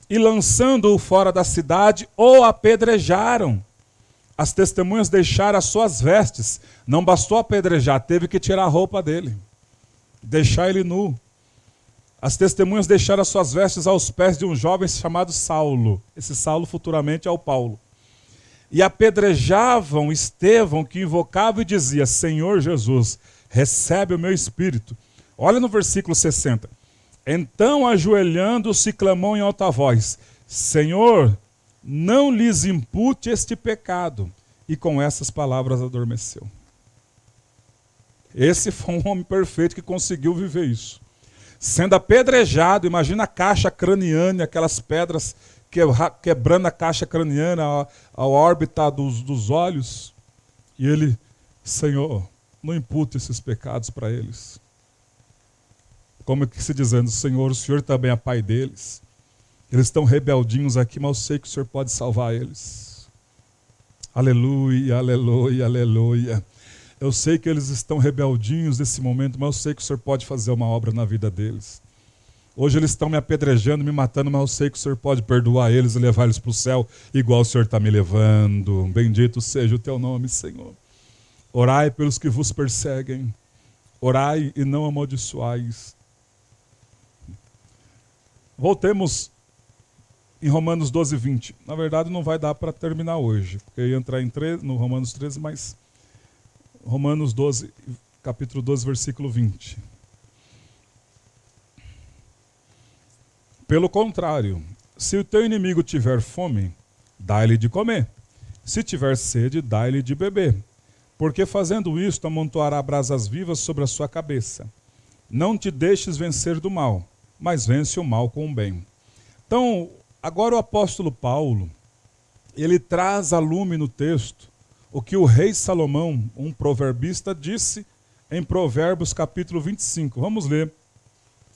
Speaker 1: E lançando-o fora da cidade, o apedrejaram. As testemunhas deixaram as suas vestes. Não bastou apedrejar, teve que tirar a roupa dele. Deixar ele nu. As testemunhas deixaram as suas vestes aos pés de um jovem chamado Saulo. Esse Saulo futuramente é o Paulo. E apedrejavam Estevão, que invocava e dizia, Senhor Jesus, recebe o meu espírito. Olha no versículo 60. Então, ajoelhando-se, clamou em alta voz, Senhor, não lhes impute este pecado. E com essas palavras adormeceu. Esse foi um homem perfeito que conseguiu viver isso. Sendo apedrejado, imagina a caixa craniana, aquelas pedras quebrando a caixa craniana, a órbita dos olhos. E ele, Senhor, não impute esses pecados para eles. Como que se dizendo, Senhor, o Senhor também é pai deles. Eles estão rebeldinhos aqui, mas eu sei que o Senhor pode salvar eles. Aleluia, aleluia, aleluia. Eu sei que eles estão rebeldinhos nesse momento, mas eu sei que o Senhor pode fazer uma obra na vida deles. Hoje eles estão me apedrejando, me matando, mas eu sei que o Senhor pode perdoar eles e levar eles para o céu, igual o Senhor está me levando. Bendito seja o teu nome, Senhor. Orai pelos que vos perseguem. Orai e não amaldiçoais. Voltemos em Romanos 12, 20. Na verdade, não vai dar para terminar hoje, porque eu ia entrar no Romanos 13, mas Romanos 12, capítulo 12, versículo 20. Pelo contrário, se o teu inimigo tiver fome, dá-lhe de comer. Se tiver sede, dá-lhe de beber. Porque fazendo isto, amontoará brasas vivas sobre a sua cabeça. Não te deixes vencer do mal, mas vence o mal com o bem. Então, agora o apóstolo Paulo, ele traz a lume no texto o que o rei Salomão, um proverbista, disse em Provérbios capítulo 25. Vamos ler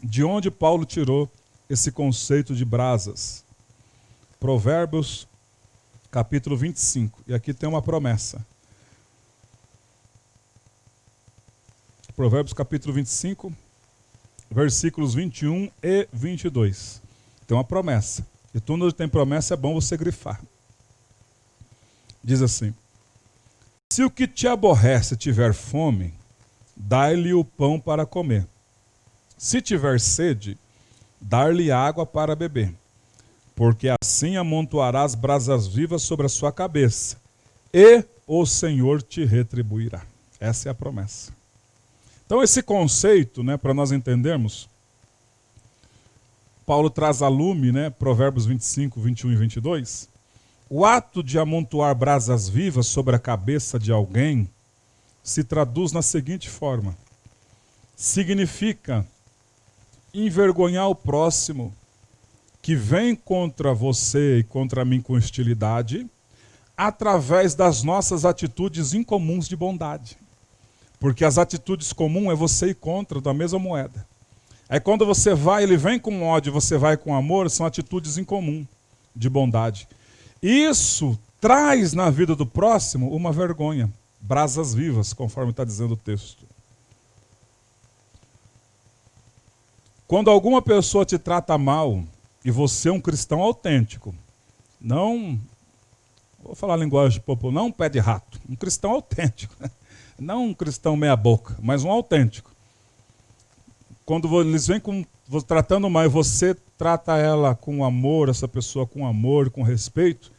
Speaker 1: de onde Paulo tirou esse conceito de brasas. Provérbios capítulo 25. E aqui tem uma promessa. Provérbios capítulo 25, versículos 21 e 22. Tem uma promessa. E tudo onde tem promessa é bom você grifar. Diz assim: se o que te aborrece tiver fome, dai-lhe o pão para comer. Se tiver sede, dar-lhe água para beber. Porque assim amontoarás brasas vivas sobre a sua cabeça, e o Senhor te retribuirá. Essa é a promessa. Então esse conceito, para nós entendermos, Paulo traz a lume, Provérbios 25, 21 e 22. O ato de amontoar brasas vivas sobre a cabeça de alguém se traduz na seguinte forma: significa envergonhar o próximo que vem contra você e contra mim com hostilidade, através das nossas atitudes incomuns de bondade. Porque as atitudes comuns é você ir contra da mesma moeda. Aí quando você vai, ele vem com ódio, você vai com amor, são atitudes incomuns de bondade. Isso traz na vida do próximo uma vergonha, brasas vivas, conforme está dizendo o texto. Quando alguma pessoa te trata mal, e você é um cristão autêntico, não, vou falar a linguagem popular, não um pé de rato, um cristão autêntico, não um cristão meia boca, mas um autêntico. Quando eles vêm tratando mal e você trata ela com amor, essa pessoa com amor, com respeito,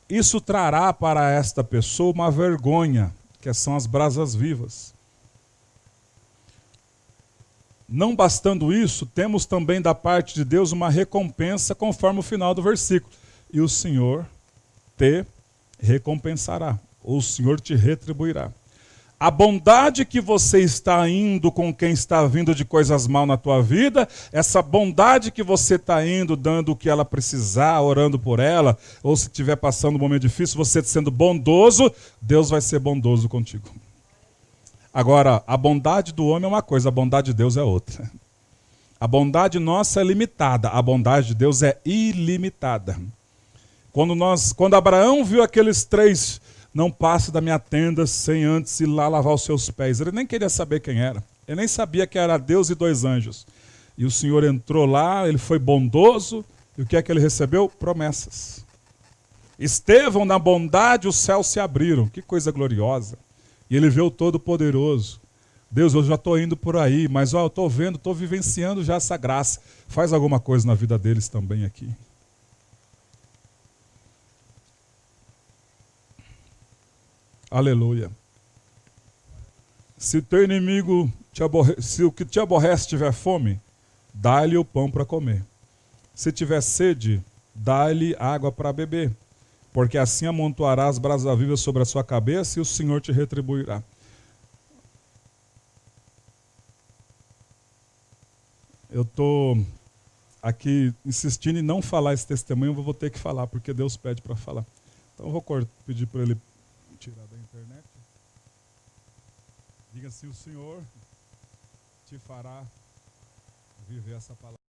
Speaker 1: isso trará para esta pessoa uma vergonha, que são as brasas vivas. Não bastando isso, temos também da parte de Deus uma recompensa conforme o final do versículo. E o Senhor te recompensará, ou o Senhor te retribuirá. A bondade que você está indo com quem está vindo de coisas mal na tua vida, essa bondade que você está indo, dando o que ela precisar, orando por ela, ou se estiver passando um momento difícil, você sendo bondoso, Deus vai ser bondoso contigo. Agora, a bondade do homem é uma coisa, a bondade de Deus é outra. A bondade nossa é limitada, a bondade de Deus é ilimitada. Quando Abraão viu aqueles 3, não passe da minha tenda sem antes ir lá lavar os seus pés. Ele nem queria saber quem era. Ele nem sabia que era Deus e 2 anjos. E o Senhor entrou lá, ele foi bondoso. E o que é que ele recebeu? Promessas. Estevão, na bondade, os céus se abriram. Que coisa gloriosa. E ele vê o Todo-Poderoso. Deus, eu já estou indo por aí, mas eu estou vendo, estou vivenciando já essa graça. Faz alguma coisa na vida deles também aqui. Aleluia. Se o teu inimigo, se o que te aborrece tiver fome, dá-lhe o pão para comer. Se tiver sede, dá-lhe água para beber. Porque assim amontoarás brasas vivas sobre a sua cabeça e o Senhor te retribuirá. Eu estou aqui insistindo em não falar esse testemunho, eu vou ter que falar, porque Deus pede para falar. Então eu vou pedir para ele tirar da internet. Diga assim: o Senhor te fará viver essa palavra.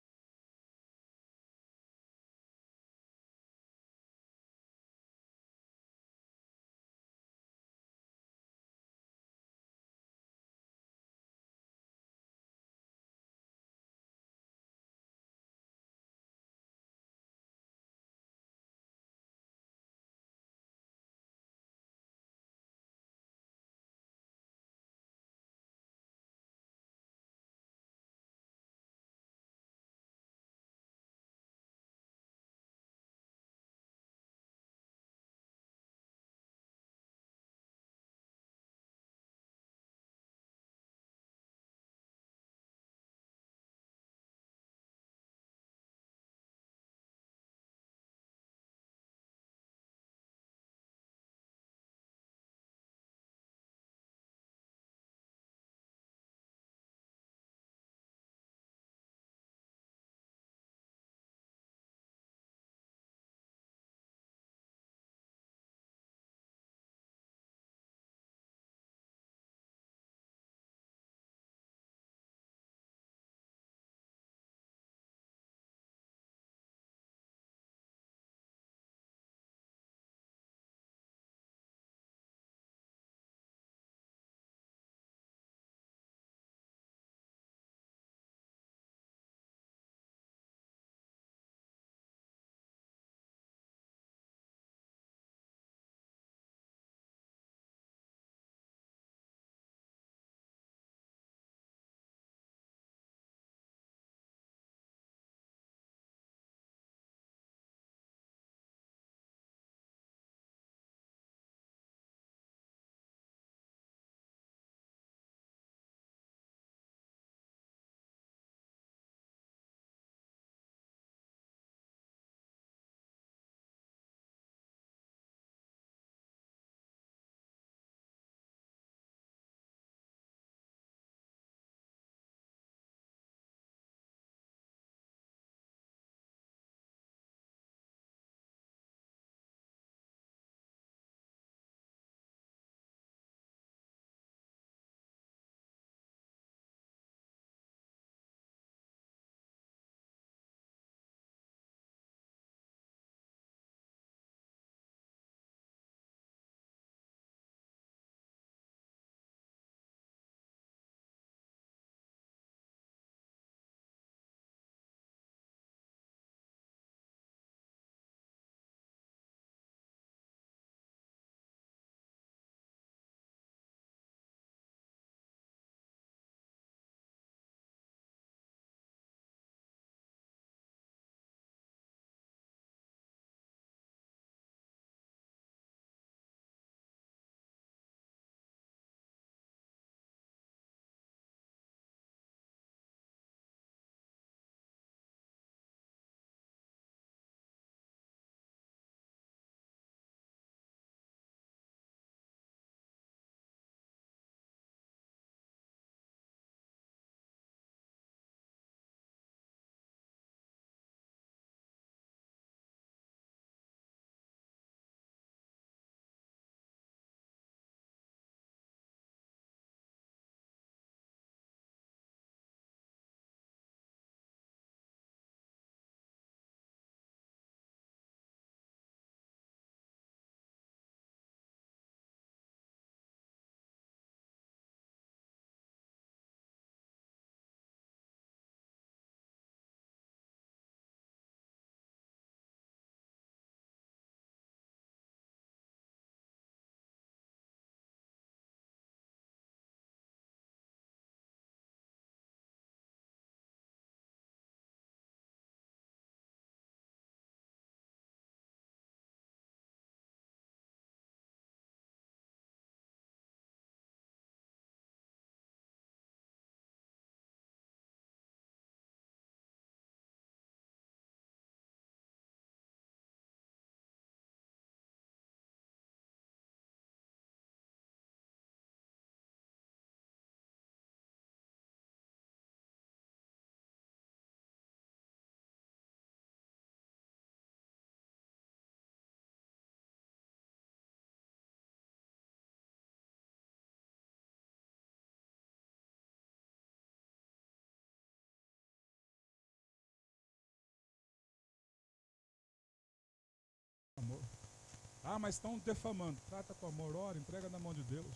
Speaker 1: Ah, mas estão defamando. Trata com amor, ora, entrega na mão de Deus.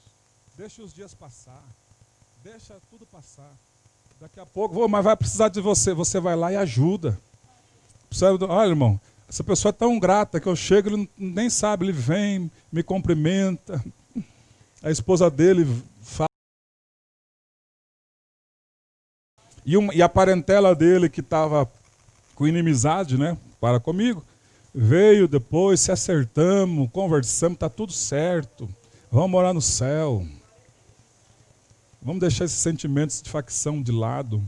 Speaker 1: Deixa os dias passar. Deixa tudo passar. Daqui a pouco, mas vai precisar de você. Você vai lá e ajuda. Olha, irmão, essa pessoa é tão grata que eu chego, ele nem sabe, ele vem, me cumprimenta. A esposa dele fala. E a parentela dele, que estava com inimizade, né, para comigo, veio depois, se acertamos, conversamos, está tudo certo. Vamos morar no céu. Vamos deixar esses sentimentos de facção de lado.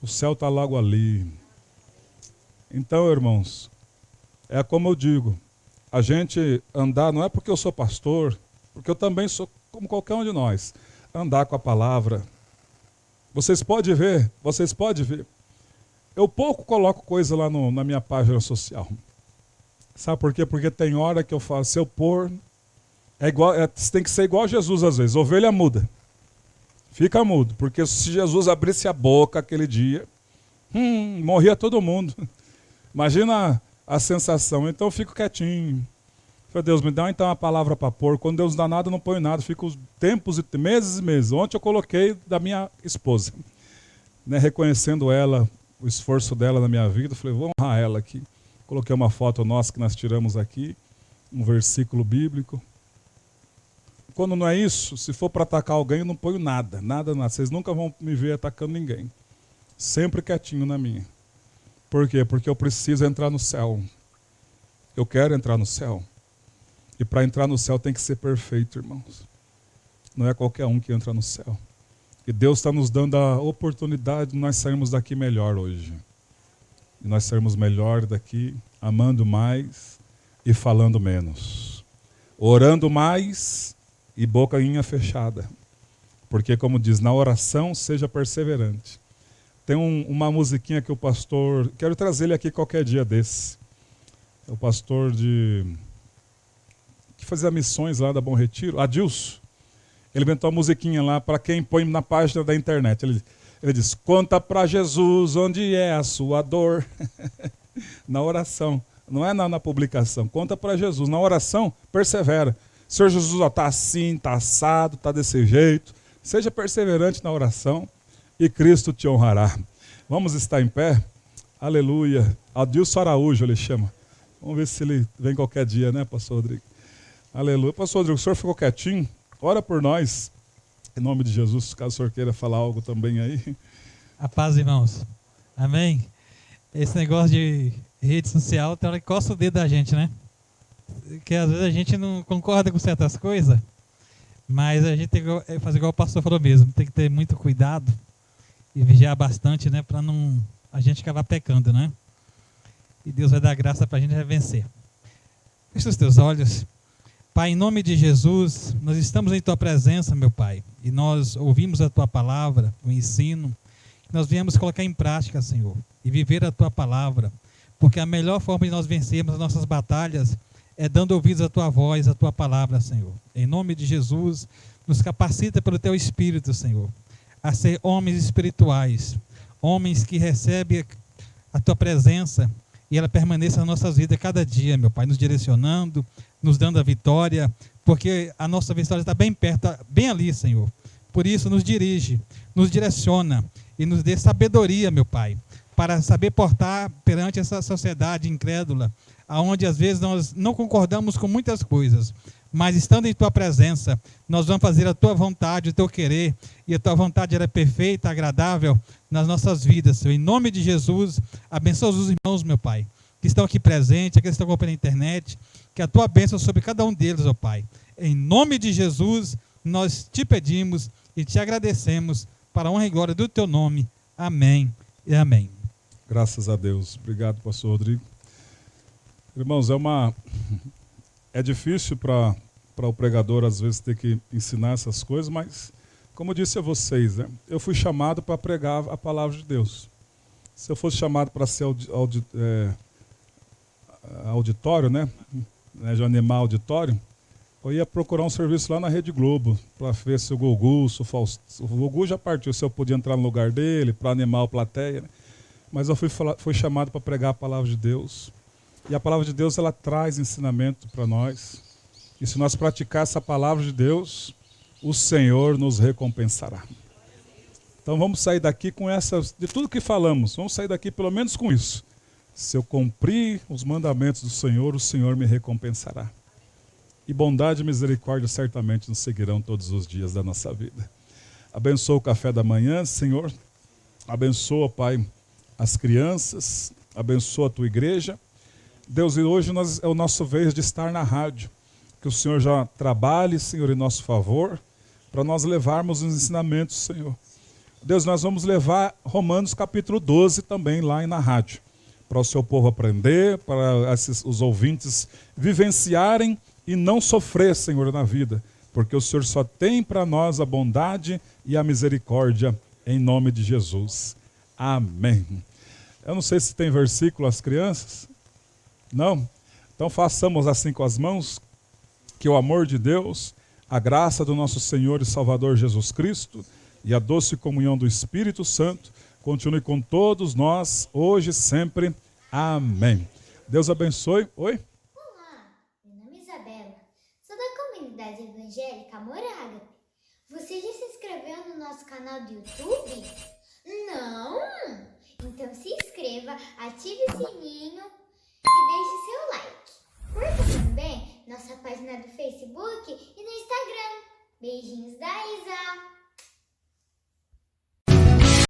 Speaker 1: O céu está logo ali. Então, irmãos, é como eu digo, a gente andar, não é porque eu sou pastor, porque eu também sou como qualquer um de nós, andar com a palavra. Vocês podem ver. Eu pouco coloco coisa lá na minha página social. Sabe por quê? Porque tem hora que eu falo, se eu pôr, tem que ser igual a Jesus às vezes, ovelha muda. Fica mudo, porque se Jesus abrisse a boca aquele dia, morria todo mundo. Imagina a sensação. Então eu fico quietinho. Falei, Deus, me dá então uma palavra para pôr. Quando Deus dá nada, eu não ponho nada. Fico tempos e meses e meses. Ontem eu coloquei da minha esposa, né, reconhecendo ela, o esforço dela na minha vida. Falei, vou honrar ela aqui. Coloquei uma foto nossa que nós tiramos aqui, um versículo bíblico. Quando não é isso, se for para atacar alguém, eu não ponho nada. Vocês nunca vão me ver atacando ninguém. Sempre quietinho na minha. Por quê? Porque eu preciso entrar no céu. Eu quero entrar no céu. E para entrar no céu tem que ser perfeito, irmãos. Não é qualquer um que entra no céu. E Deus está nos dando a oportunidade de nós sairmos daqui melhor hoje. E nós sairmos melhor daqui, amando mais e falando menos. Orando mais e bocainha fechada. Porque, como diz, na oração seja perseverante. Tem uma musiquinha que o pastor... Quero trazer ele aqui qualquer dia desse. É o pastor que fazia missões lá da Bom Retiro, Adilson. Ele inventou uma musiquinha lá para quem põe na página da internet. Ele diz, conta para Jesus onde é a sua dor. Na oração, não é na publicação. Conta para Jesus. Na oração, persevera. Senhor Jesus, está assim, está assado, está desse jeito. Seja perseverante na oração e Cristo te honrará. Vamos estar em pé? Aleluia. Adilson Araújo ele chama. Vamos ver se ele vem qualquer dia, né, pastor Rodrigo? Aleluia. Pastor Rodrigo, o senhor ficou quietinho? Ora por nós. Em nome de Jesus, caso o senhor queira falar algo também aí.
Speaker 3: A paz, irmãos. Amém? Esse negócio de rede social tem hora que coça o dedo da gente, né? Que às vezes a gente não concorda com certas coisas, mas a gente tem que fazer igual o pastor falou mesmo, tem que ter muito cuidado e vigiar bastante, né? Para não a gente acabar pecando, né? E Deus vai dar graça para a gente vencer. Fecha os teus olhos. Pai, em nome de Jesus, nós estamos em Tua presença, meu Pai, e nós ouvimos a Tua palavra, o ensino, nós viemos colocar em prática, Senhor, e viver a Tua palavra, porque a melhor forma de nós vencermos as nossas batalhas é dando ouvidos à Tua voz, à Tua palavra, Senhor. Em nome de Jesus, nos capacita pelo Teu Espírito, Senhor, a ser homens espirituais, homens que recebem a Tua presença e ela permaneça nas nossas vidas cada dia, meu Pai, nos direcionando, nos dando a vitória, porque a nossa vitória está bem perto, bem ali, Senhor. Por isso, nos dirige, nos direciona e nos dê sabedoria, meu Pai, para saber portar perante essa sociedade incrédula, aonde às vezes nós não concordamos com muitas coisas, mas estando em Tua presença, nós vamos fazer a Tua vontade, o Teu querer, e a Tua vontade era perfeita, agradável nas nossas vidas, Senhor. Em nome de Jesus, abençoa os irmãos, meu Pai, que estão aqui presentes, aqueles que estão acompanhando na internet, que a Tua bênção sobre cada um deles, ó Pai. Em nome de Jesus, nós te pedimos e te agradecemos para a honra e glória do Teu nome. Amém e amém.
Speaker 1: Graças a Deus. Obrigado, pastor Rodrigo. Irmãos, é difícil para o pregador, às vezes, ter que ensinar essas coisas, mas, como eu disse a vocês, né, eu fui chamado para pregar a palavra de Deus. Se eu fosse chamado para ser auditório, né, de animar auditório, eu ia procurar um serviço lá na Rede Globo, para ver se o Gugu, o Gugu já partiu, se eu podia entrar no lugar dele, para animar a plateia, né? Mas eu fui chamado para pregar a palavra de Deus. E a palavra de Deus, ela traz ensinamento para nós. E se nós praticar essa palavra de Deus, o Senhor nos recompensará. Então vamos sair daqui com essas, de tudo que falamos, vamos sair daqui pelo menos com isso. Se eu cumprir os mandamentos do Senhor, o Senhor me recompensará. E bondade e misericórdia certamente nos seguirão todos os dias da nossa vida. Abençoa o café da manhã, Senhor. Abençoa, Pai, as crianças. Abençoa a tua igreja. Deus, e hoje é o nosso vez de estar na rádio. Que o Senhor já trabalhe, Senhor, em nosso favor, para nós levarmos os ensinamentos, Senhor. Deus, nós vamos levar Romanos capítulo 12 também lá na rádio, para o seu povo aprender, para os ouvintes vivenciarem e não sofrer, Senhor, na vida, porque o Senhor só tem para nós a bondade e a misericórdia, em nome de Jesus. Amém. Eu não sei se tem versículo às crianças. Não? Então façamos assim com as mãos, que o amor de Deus, a graça do nosso Senhor e Salvador Jesus Cristo e a doce comunhão do Espírito Santo continue com todos nós, hoje e sempre. Amém. Deus abençoe. Oi?
Speaker 4: Olá, meu nome é Isabela, sou da comunidade evangélica Amor Ágape. Você já se inscreveu no nosso canal do YouTube? Não? Então se inscreva, ative o sininho e deixe seu like. Curta também nossa página do Facebook e no Instagram. Beijinhos da Isa!